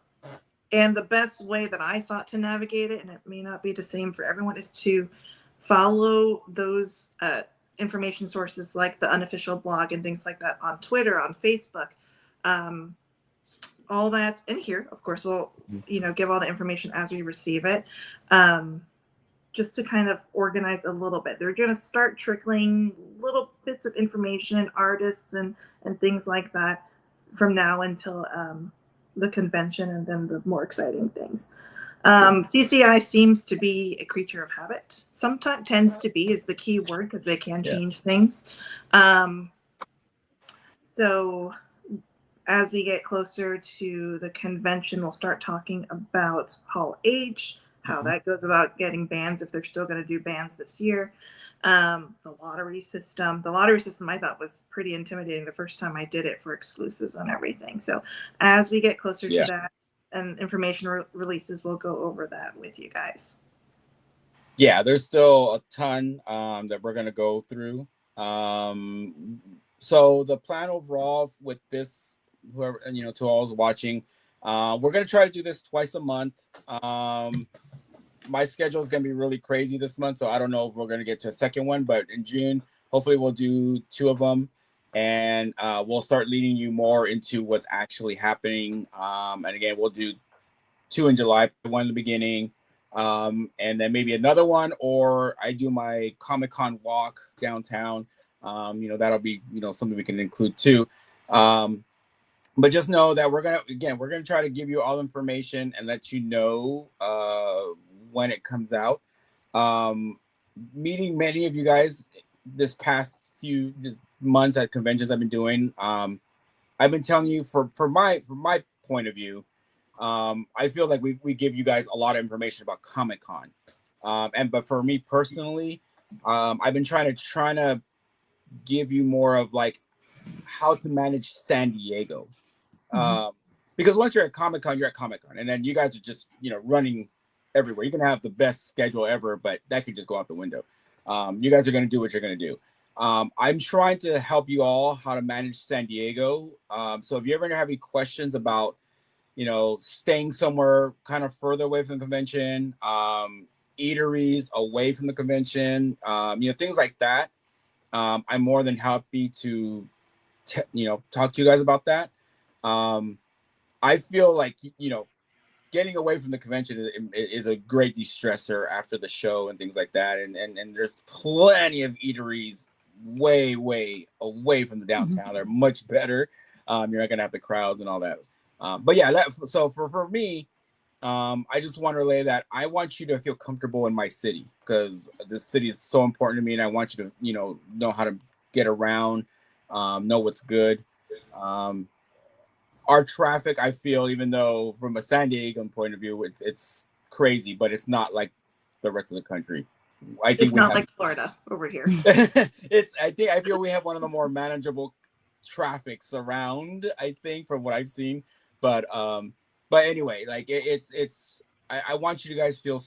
the best way that I thought to navigate it, and it may not be the same for everyone, is to follow those information sources like the unofficial blog and things like that on Twitter, on Facebook. All that's in here. Of course, we'll give all the information as we receive it. Just to kind of organize a little bit. They're going to start trickling little bits of information, artists and things like that from now until the convention, and then the more exciting things. CCI seems to be a creature of habit. Sometimes tends to be is the key word because they can change things. So as we get closer to the convention, we'll start talking about Hall H, how that goes about getting bands, if they're still going to do bands this year. The lottery system. The lottery system I thought was pretty intimidating the first time I did it for exclusives on everything. So as we get closer to that and information releases, we'll go over that with you guys. Yeah, there's still a ton that we're going to go through. So the plan overall with this, whoever, to all who's watching, we're going to try to do this twice a month. My schedule is going to be really crazy this month, so I don't know if we're going to get to a second one, but in June, hopefully we'll do 2 of them, and we'll start leading you more into what's actually happening. And again, we'll do 2 in July, 1 in the beginning, and then maybe another one, or I do my Comic-Con walk downtown. That'll be, something we can include too. But just know that we're going to try to give you all information and let you know when it comes out. Meeting many of you guys this past few months at conventions I've been doing, I've been telling you from my point of view, I feel like we give you guys a lot of information about Comic-Con. But for me personally, I've been trying to give you more of like how to manage San Diego. Because once you're at Comic-Con, you're at Comic-Con, and then you guys are just, running everywhere. You can have the best schedule ever, but that could just go out the window. You guys are going to do what you're going to do. I'm trying to help you all how to manage San Diego. So if you ever have any questions about, staying somewhere kind of further away from the convention, eateries away from the convention, things like that, I'm more than happy to, talk to you guys about that. I feel like, getting away from the convention is a great de-stressor after the show and things like that. And there's plenty of eateries way, way away from the downtown. They're much better. You're not going to have the crowds and all that. But yeah, so for me, I just want to relay that I want you to feel comfortable in my city, because this city is so important to me, and I want you to, know how to get around, know what's good. Our traffic, I feel, even though from a San Diego point of view, it's crazy, but it's not like the rest of the country. It's not like Florida over here. I feel we have one of the more manageable traffics around, I think, from what I've seen. But anyway, like it's I want you guys to feel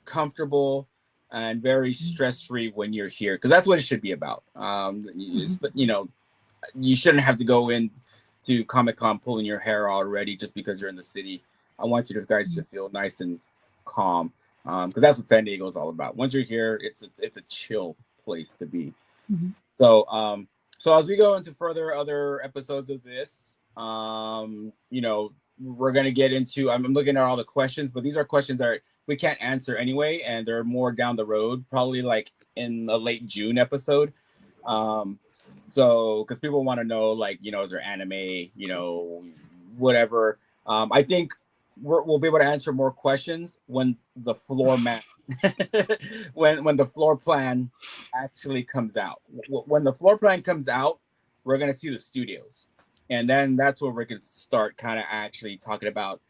comfortable and very stress-free when you're here, because that's what it should be about. You know, you shouldn't have to go in to Comic-Con pulling your hair already just because you're in the city. I want you guys to feel nice and calm, because that's what San Diego is all about. Once you're here, it's a chill place to be. So so as we go into further other episodes of this, you know, we're gonna get into, I'm looking at all the questions, but these are questions that we can't answer anyway, and they're more down the road, probably like in a late June episode. So because people want to know, like, you know, is there anime, you know, whatever. I think we'll be able to answer more questions when the floor mat when the floor plan actually comes out. When the floor plan comes out, we're gonna see the studios, and then that's where we're gonna start kind of actually talking about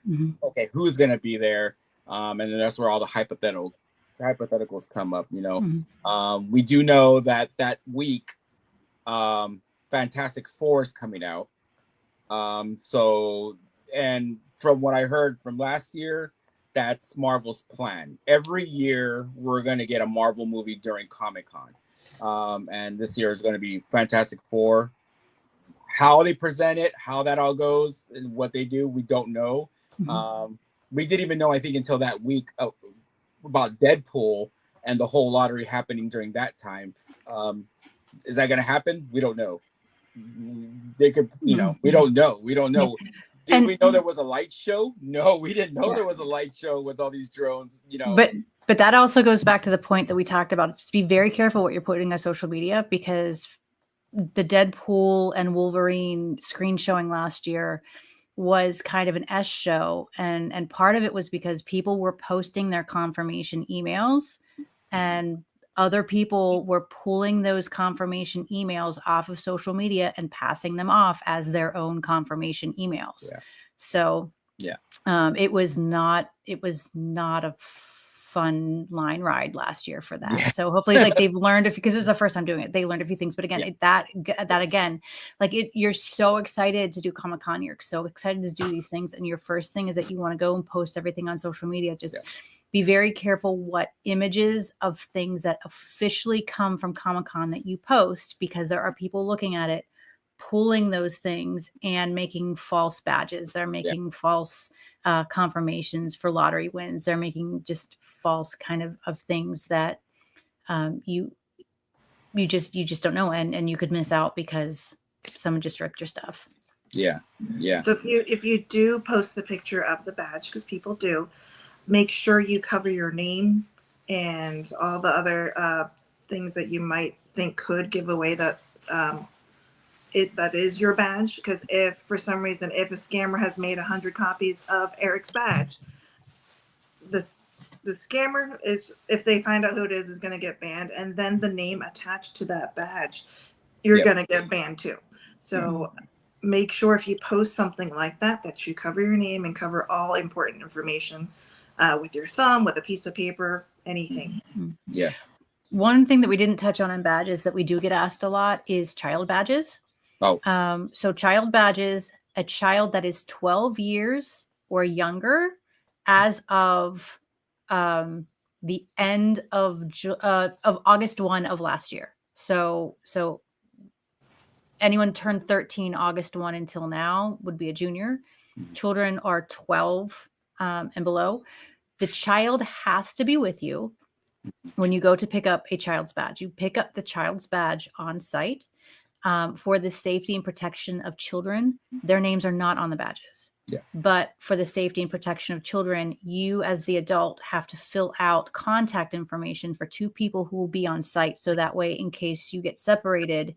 okay, who's gonna be there, and then that's where all the hypotheticals come up. You know, we do know that week Fantastic Four is coming out. So, and from what I heard from last year, that's Marvel's plan. Every year we're going to get a Marvel movie during Comic-Con. And this year is going to be Fantastic Four. How they present it, how that all goes, and what they do, we don't know. We didn't even know, I think, until that week about Deadpool and the whole lottery happening during that time. Is that going to happen? We don't know. They could, you know, we don't know. We don't know. Did we know there was a light show? No, we didn't know there was a light show with all these drones, you know. But that also goes back to the point that we talked about. Just be very careful what you're putting on social media, because the Deadpool and Wolverine screen showing last year was kind of an S show. And part of it was because people were posting their confirmation emails, and other people were pulling those confirmation emails off of social media and passing them off as their own confirmation emails. So it was not a fun line ride last year for that. So hopefully, like, they've learned, because it was the first time doing it, they learned a few things. But again, that again, like, you're so excited to do Comic-Con, you're so excited to do these things, and your first thing is that you want to go and post everything on social media. Just be very careful what images of things that officially come from Comic-Con that you post, because there are people looking at it, pulling those things and making false badges. They're making false confirmations for lottery wins. They're making just false kind of things that you just don't know, and you could miss out because someone just ripped your stuff. So if you do post the picture of the badge, because people do, make sure you cover your name and all the other things that you might think could give away that that is your badge. Because if for some reason, if a scammer has made 100 copies of Eric's badge, the scammer is, if they find out who it is going to get banned, and then the name attached to that badge, you're going to get banned too. So make sure if you post something like that, that you cover your name and cover all important information with your thumb, with a piece of paper, anything. One thing that we didn't touch on badges that we do get asked a lot is child badges. So child badges, a child that is 12 years or younger as of the end of August 1 of last year. So anyone turned 13 August 1 until now would be a junior. Children are 12 and below. The child has to be with you when you go to pick up a child's badge. You pick up the child's badge on site. For the safety and protection of children, their names are not on the badges. But for the safety and protection of children, you as the adult have to fill out contact information for 2 people who will be on site. So that way, in case you get separated,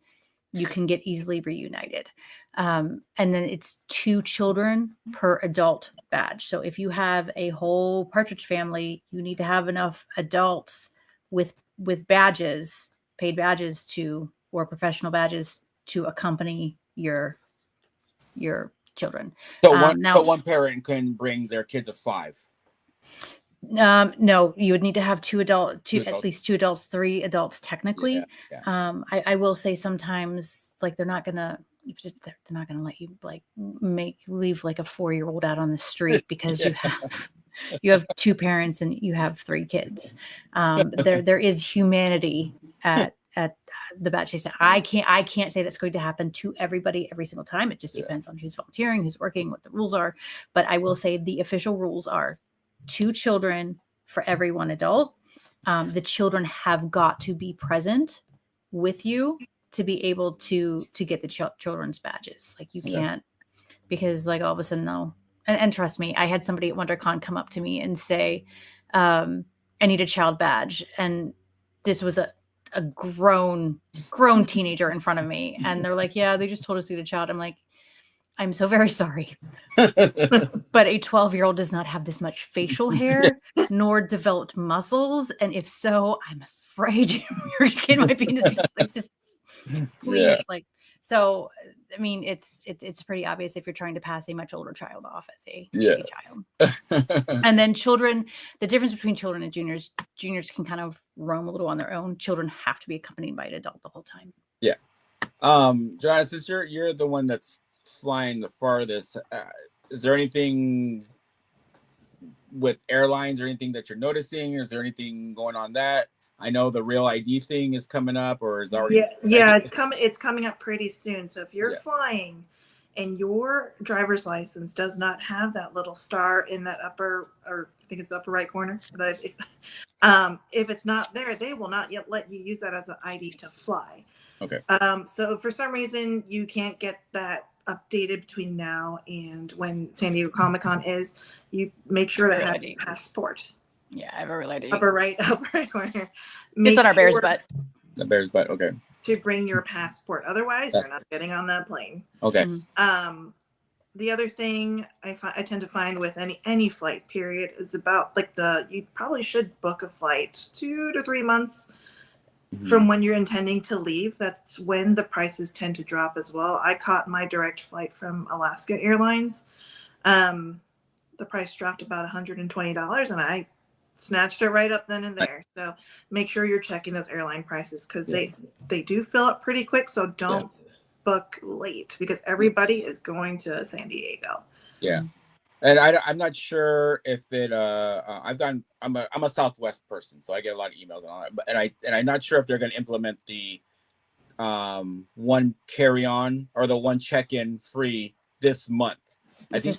you can get easily reunited. And then it's 2 children per adult badge. So if you have a whole Partridge family, you need to have enough adults with badges, paid badges or professional badges to accompany your children. So one parent can bring their kids of 5. No, you would need to have Two at adults. least 2 adults, 3 adults technically. Yeah. I will say sometimes like they're not gonna let you like leave like a 4-year-old out on the street because you have 2 parents and you have 3 kids. There is humanity at the batch station. I can't say that's going to happen to everybody every single time. It just depends on who's volunteering, who's working, what the rules are. But I will say the official rules are 2 children for every 1 adult. The children have got to be present with you to be able to get the children's badges. Like you can't, because like all of a sudden they'll, and trust me, I had somebody at WonderCon come up to me and say, I need a child badge. And this was a grown teenager in front of me. And they're like, yeah, they just told us to get a child. I'm like, I'm so very sorry. But a 12-year-old does not have this much facial hair nor developed muscles. And if so, I'm afraid your kid might be in this. Like, just please, like, so, I mean, it's pretty obvious if you're trying to pass a much older child off as a child. And then children, the difference between children and juniors can kind of roam a little on their own. Children have to be accompanied by an adult the whole time. Yeah. Joanna, since you're the one that's flying the farthest, is there anything with airlines or anything that you're noticing? Is there anything going on that? I know the Real ID thing is coming up, or is already. Yeah, it's coming up pretty soon. So if you're flying and your driver's license does not have that little star in that upper, or I think it's the upper right corner, but if it's not there, they will not yet let you use that as an ID to fly. Okay. So if for some reason you can't get that updated between now and when San Diego Comic-Con is, you make sure to have a passport. Yeah, I have a Real ID. Upper right corner. It's on our bear's butt. The bear's butt, okay. To bring your passport. Otherwise, you're not getting on that plane. Okay. The other thing I tend to find with any flight period is about like you probably should book a flight 2 to 3 months from when you're intending to leave. That's when the prices tend to drop as well. I caught my direct flight from Alaska Airlines. The price dropped about $120, and I snatched it right up then and there. So make sure you're checking those airline prices, because they do fill up pretty quick. So don't book late, because everybody is going to San Diego. Yeah. And I'm not sure if it I'm a Southwest person, so I get a lot of emails and all that. But I'm not sure if they're going to implement the one carry-on or the one check-in free this month. I think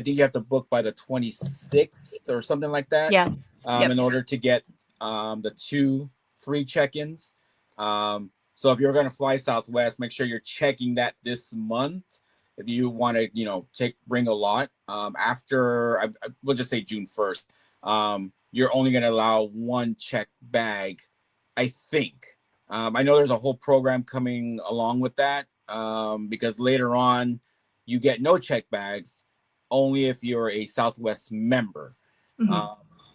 you have to book by the 26th or something like that. Yeah. In order to get the 2 free check-ins. So if you're going to fly Southwest, make sure you're checking that this month. If you want to, bring a lot after, we'll just say June 1st, you're only going to allow 1 check bag, I think. I know there's a whole program coming along with that, because later on you get no check bags only if you're a Southwest member.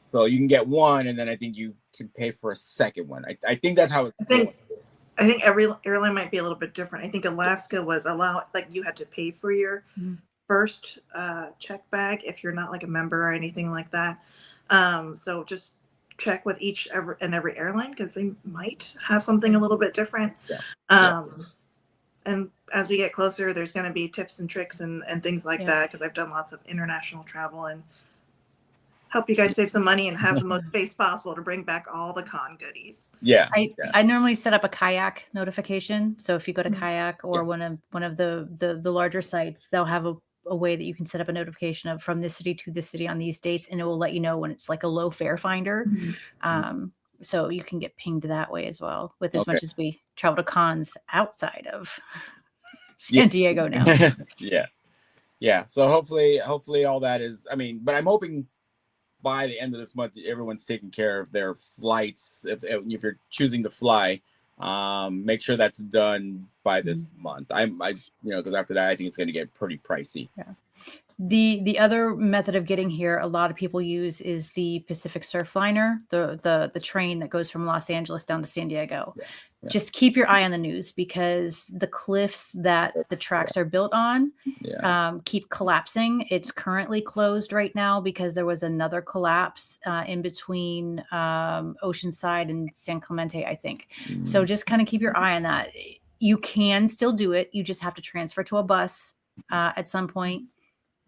So you can get 1, and then I think you can pay for a second one. I think that's how it's going. I think every airline might be a little bit different. I think Alaska was you had to pay for your first check bag if you're not like a member or anything like that. So just check with every airline, because they might have something a little bit different. And as we get closer, there's going to be tips and tricks and things like that, because I've done lots of international travel and help you guys save some money and have the most space possible to bring back all the con goodies. I normally set up a kayak notification. So if you go to Kayak or one of the larger sites, they'll have a way that you can set up a notification of from this city to this city on these dates, and it will let you know when it's like a low fare finder. So you can get pinged that way as well, with as much as we travel to cons outside of San Diego now. Yeah. So hopefully all that is, but I'm hoping by the end of this month, everyone's taking care of their flights. If you're choosing to fly, make sure that's done by this month. Because after that, I think it's going to get pretty pricey. Yeah. The other method of getting here a lot of people use is the Pacific Surfliner, the train that goes from Los Angeles down to San Diego. Yeah, yeah. Just keep your eye on the news because the cliffs that the tracks are built on keep collapsing. It's currently closed right now because there was another collapse in between Oceanside and San Clemente, I think. So just kind of keep your eye on that. You can still do it. You just have to transfer to a bus at some point.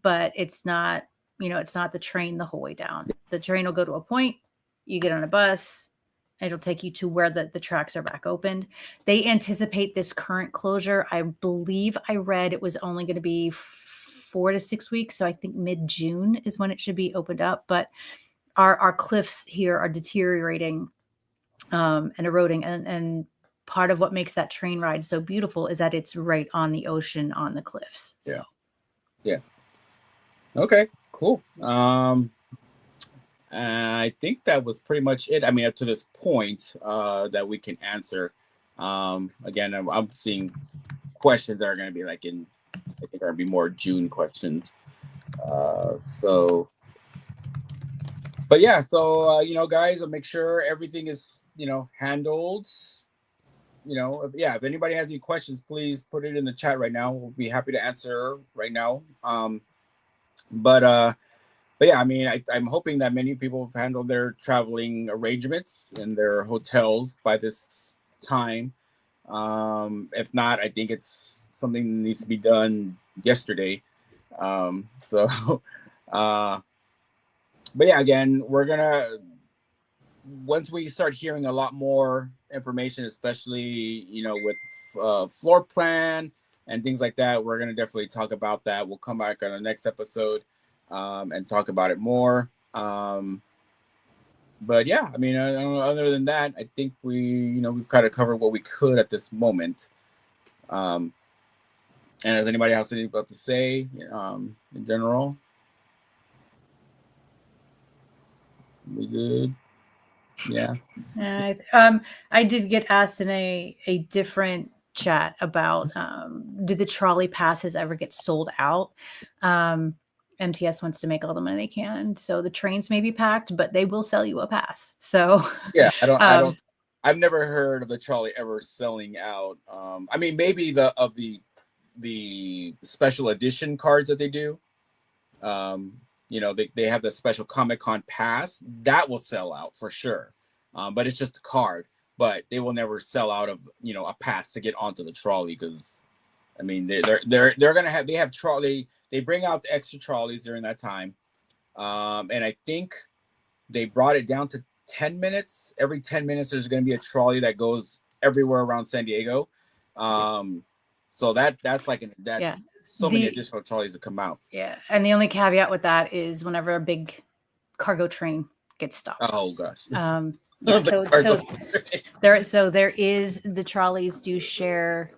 But it's not, it's not the train the whole way down. The train will go to a point, you get on a bus, it'll take you to where the tracks are back opened. They anticipate this current closure. I believe I read it was only going to be 4 to 6 weeks. So I think mid-June is when it should be opened up. But our cliffs here are deteriorating and eroding. And part of what makes that train ride so beautiful is that it's right on the ocean on the cliffs. So. Yeah. Okay, cool. I think that was pretty much it. I mean, up to this point, that we can answer. Again, I'm seeing questions that are going to be I think are going to be more June questions. But yeah, so guys, I'll make sure everything is handled. If anybody has any questions, please put it in the chat right now. We'll be happy to answer right now. But yeah, I mean, I'm hoping that many people have handled their traveling arrangements in their hotels by this time. If not, I think it's something that needs to be done yesterday. But yeah, again, we're gonna, once we start hearing a lot more information, especially with floor plan and things like that, we're going to definitely talk about that. We'll come back on the next episode and talk about it more. But yeah, I mean, other than that, I think we've kind of covered what we could at this moment. And does anybody else anything about to say in general? We good? Yeah. I did get asked in a different chat about do the trolley passes ever get sold out? MTS wants to make all the money they can, so the trains may be packed, but they will sell you a pass. So yeah, I've never heard of the trolley ever selling out. I mean, maybe the special edition cards that they do. They have the special Comic-Con pass that will sell out for sure. But it's just a card, but they will never sell out of, a pass to get onto the trolley. Cause I mean, they're going to they have trolley. They bring out the extra trolleys during that time. And I think they brought it down to 10 minutes. Every 10 minutes, there's going to be a trolley that goes everywhere around San Diego. So that's so many additional trolleys that come out. Yeah. And the only caveat with that is whenever a big cargo train gets stopped. Oh gosh. So there is, the trolleys do share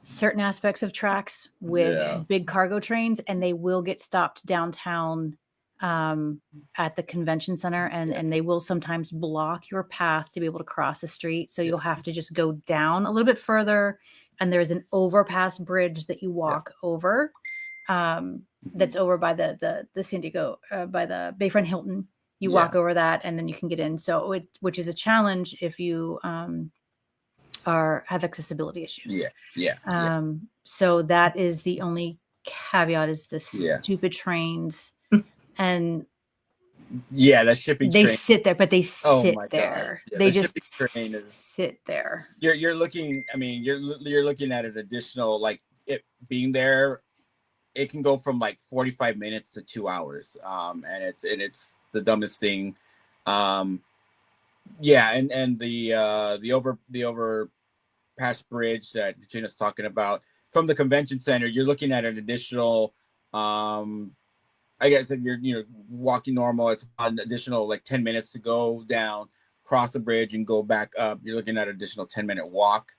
certain aspects of tracks with big cargo trains, and they will get stopped downtown at the convention center, and they will sometimes block your path to be able to cross the street. So you'll have to just go down a little bit further, and there's an overpass bridge that you walk over. That's over by the San Diego, by the Bayfront Hilton. You walk over that, and then you can get in. So which is a challenge if you have accessibility issues. So that is the only caveat, is the stupid trains. And that shipping they train. sit there, but they sit there. Yeah, they just sit there. You're looking. I mean, you're looking at an additional, like, it being there. It can go from like 45 minutes to 2 hours. And it's the dumbest thing. And the overpass bridge that Gina's talking about from the convention center, you're looking at an additional, I guess if you're walking normal, it's an additional like 10 minutes to go down, cross the bridge and go back up. You're looking at an additional 10-minute walk.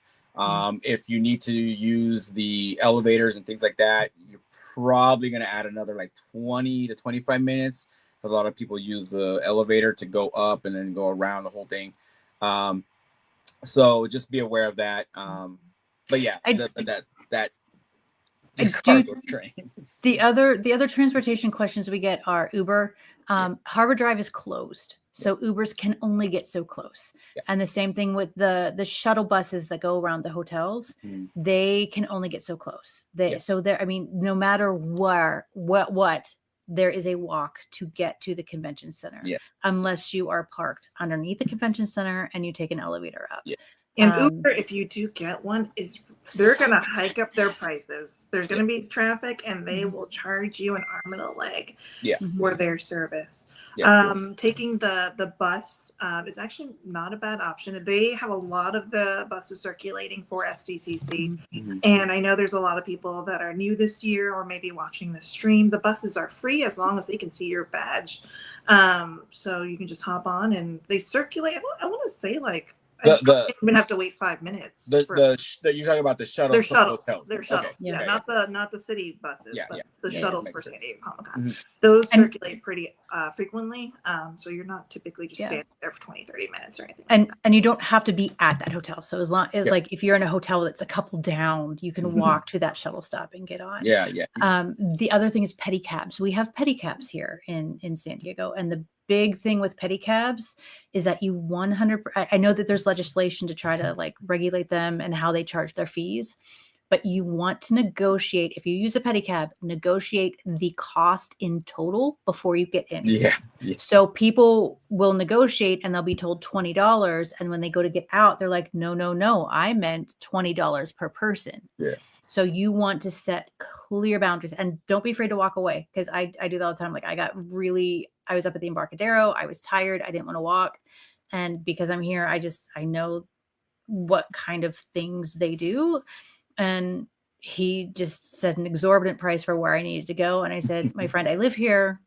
If you need to use the elevators and things like that, you're probably going to add another like 20 to 25 minutes. A lot of people use the elevator to go up and then go around the whole thing. So just be aware of that. But yeah, I cargo do. trains. The other transportation questions we get are Uber. Harbor Drive is closed, so Ubers can only get so close. Yeah. And the same thing with the shuttle buses that go around the hotels. Mm. They can only get so close. Yeah. So there. I mean, no matter what, there is a walk to get to the convention center. Yeah. Unless you are parked underneath the convention center and you take an elevator up. Yeah. And Uber, if you do get one, they're so gonna hike up their expensive. prices. There's gonna be traffic, and they will charge you an arm and a leg Yeah. for their service. Yeah. Taking the bus is actually not a bad option. They have a lot of the buses circulating for SDCC, Mhm. and I know there's a lot of people that are new this year or maybe watching the stream. The buses are free as long as they can see your badge, so you can just hop on and they circulate. I want to say like. I don't even have to wait 5 minutes. You're talking about the shuttles. They're shuttles. Hotels. They're shuttles. Okay. Yeah, not the city buses, but the shuttles for San Diego Comic-Con. Mm-hmm. Those circulate pretty frequently, so you're not typically just standing there for 20-30 minutes or anything. And you don't have to be at that hotel. So as long as like if you're in a hotel that's a couple down, you can walk to that shuttle stop and get on. Yeah. The other thing is pedicabs. We have pedicabs here in San Diego, and the big thing with pedicabs is that you 100. I know that there's legislation to try to like regulate them and how they charge their fees, but you want to negotiate. If you use a pedicab, negotiate the cost in total before you get in. Yeah. So people will negotiate and they'll be told $20, and when they go to get out, they're like, no, I meant $20 per person. Yeah. So you want to set clear boundaries, and don't be afraid to walk away, because I do that all the time. Like I was up at the Embarcadero. I was tired. I didn't want to walk. And because I'm here, I know what kind of things they do. And he just said an exorbitant price for where I needed to go. And I said, my friend, I live here.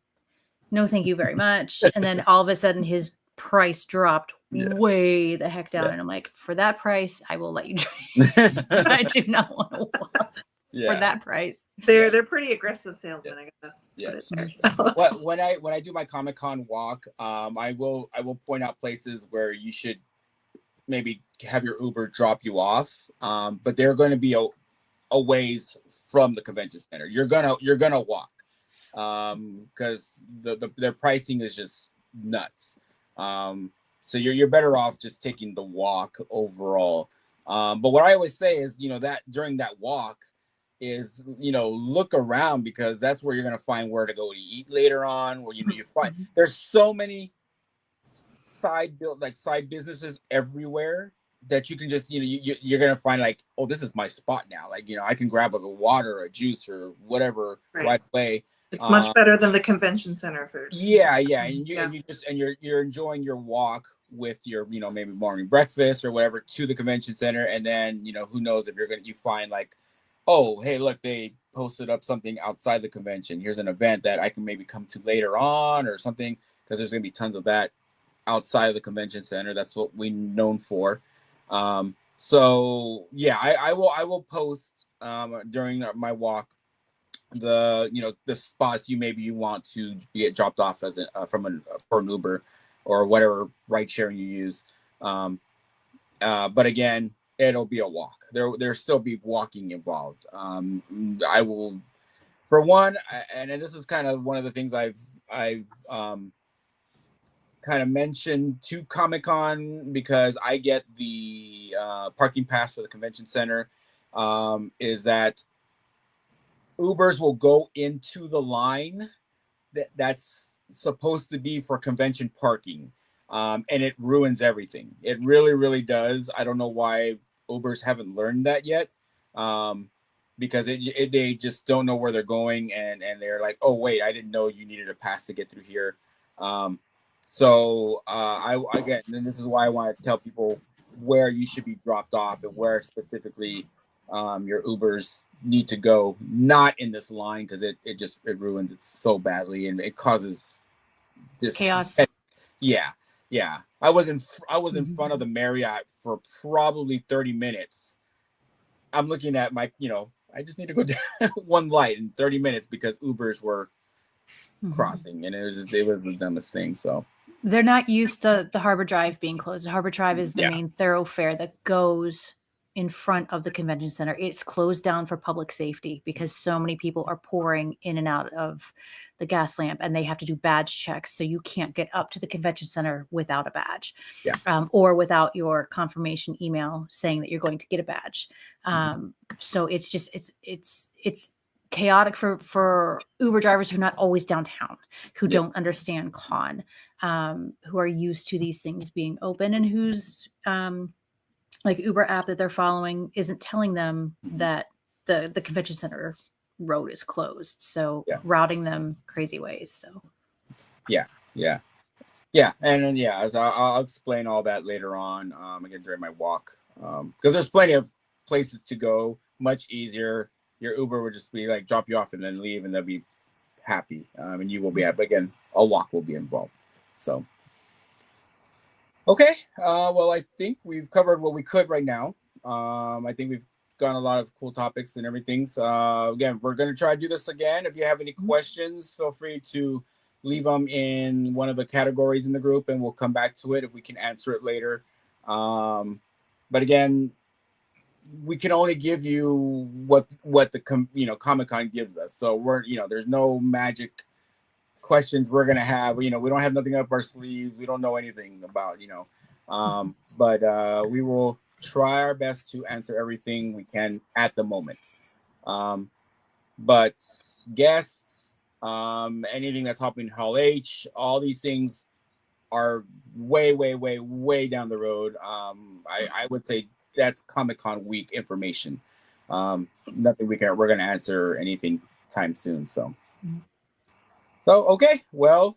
No, thank you very much. And then all of a sudden his price dropped way the heck down. And I'm like, for that price, I will let you drink. I do not want to walk for that price. They're pretty aggressive salesmen. I gotta put it there. So. When I do my Comic-Con walk, I will point out places where you should maybe have your Uber drop you off, but they're going to be a ways from the convention center. You're gonna walk, because their pricing is just nuts. So you're better off just taking the walk overall. But what I always say is, that during that walk is, look around, because that's where you're going to find where to go to eat later on, where, you find there's so many side businesses everywhere that you can just, you're going to find like, oh, this is my spot now. Like, I can grab a water or a juice or whatever right away. It's much better than the convention center food. Yeah. And you're enjoying your walk with your, maybe morning breakfast or whatever to the convention center. And then, who knows if you find like, oh, hey, look, they posted up something outside the convention. Here's an event that I can maybe come to later on or something, because there's going to be tons of that outside of the convention center. That's what we're known for. So yeah, I will post during my walk the spots you want to get dropped off as for an Uber or whatever ride sharing you use. But again, it'll be a walk. There still be walking involved. I will, for one, and this is kind of one of the things I've kind of mentioned to Comic-Con, because I get the parking pass for the convention center, is that Ubers will go into the line that's supposed to be for convention parking, and it ruins everything. It really, really does. I don't know why Ubers haven't learned that yet, because they just don't know where they're going, and they're like, oh wait, I didn't know you needed a pass to get through here. So again, and this is why I want to tell people where you should be dropped off and where specifically your Ubers need to go, not in this line, because it ruins it so badly, and it causes this chaos. Yeah. I was in front of the Marriott for probably 30 minutes. I'm looking at my, I just need to go down one light in 30 minutes because Ubers were crossing, and it was the dumbest thing. So they're not used to the Harbor Drive being closed. The Harbor Drive is the main thoroughfare that goes in front of the convention center. It's closed down for public safety because so many people are pouring in and out of the gas lamp, and they have to do badge checks. So you can't get up to the convention center without a badge, or without your confirmation email saying that you're going to get a badge. So it's just, it's chaotic for Uber drivers who are not always downtown, who don't understand con, who are used to these things being open, and whose like Uber app that they're following isn't telling them that the convention center road is closed. So routing them crazy ways. So yeah. And then as I'll explain all that later on again during my walk, because there's plenty of places to go, much easier. Your Uber would just be like drop you off and then leave, and they'll be happy, and you will be happy. Again, a walk will be involved. So okay, well, I think we've covered what we could right now. I think we've got a lot of cool topics and everything. So again, we're going to try to do this again. If you have any questions, feel free to leave them in one of the categories in the group, and we'll come back to it if we can answer it later. But again, we can only give you what the Comic-Con gives us. So we're there's no magic questions we're gonna have. We don't have nothing up our sleeves. We don't know anything about but we will try our best to answer everything we can at the moment. But guests, anything that's happening in Hall H, all these things are way down the road. I would say that's Comic-Con week information. Nothing we're gonna answer anything time soon. So okay, well,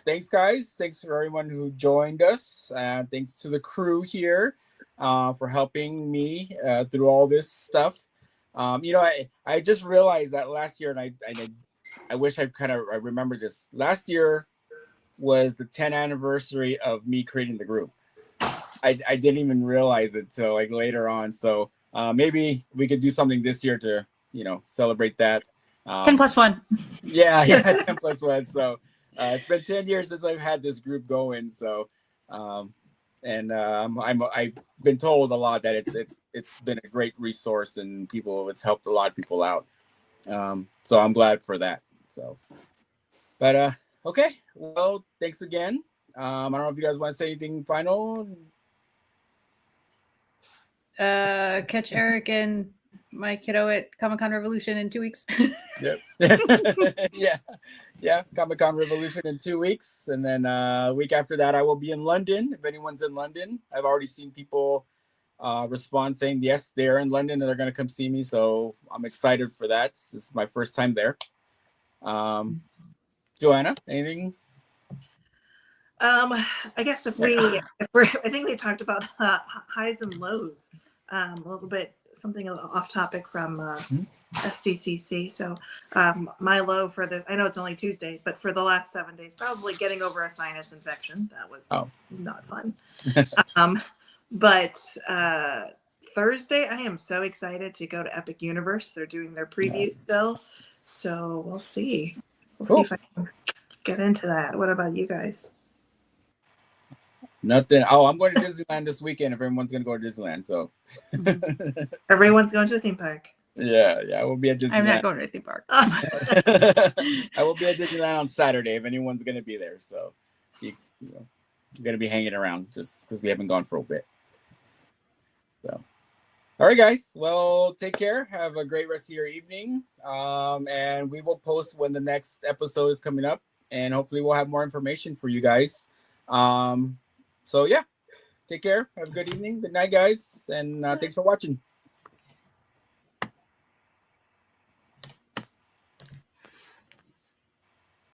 thanks guys. Thanks for everyone who joined us. Thanks to the crew here for helping me through all this stuff. I just realized that last year, and I wish I remembered this. Last year was the 10th anniversary of me creating the group. I didn't even realize it till like later on. So maybe we could do something this year to celebrate that. 10+1. Yeah, 10+1. So it's been 10 years since I've had this group going. So I've been told a lot that it's been a great resource, and it's helped a lot of people out. So I'm glad for that. So, but okay, well, thanks again. I don't know if you guys want to say anything final. Catch Eric and my kiddo at Comic-Con Revolution in 2 weeks. Yep. yeah. Comic-Con Revolution in 2 weeks. And then a week after that, I will be in London. If anyone's in London, I've already seen people respond saying, yes, they're in London and they're going to come see me. So I'm excited for that. This is my first time there. Joanna, anything? I guess I think we talked about highs and lows a little bit, something a little off topic from SDCC. So my low for I know it's only Tuesday, but for the last 7 days, probably getting over a sinus infection. That was not fun. But Thursday, I am so excited to go to Epic Universe. They're doing their preview still. So we'll see. See if I can get into that. What about you guys? Nothing. I'm going to Disneyland this weekend. If everyone's going to go to Disneyland, so everyone's going to a theme park. Yeah, I will be at Disneyland. I'm not going to a theme park. I will be at Disneyland on Saturday if anyone's going to be there. So you're going to be hanging around just because we haven't gone for a bit. So, all right, guys. Well, take care. Have a great rest of your evening. And we will post when the next episode is coming up, and hopefully we'll have more information for you guys. So yeah, take care. Have a good evening. Good night, guys. And thanks for watching.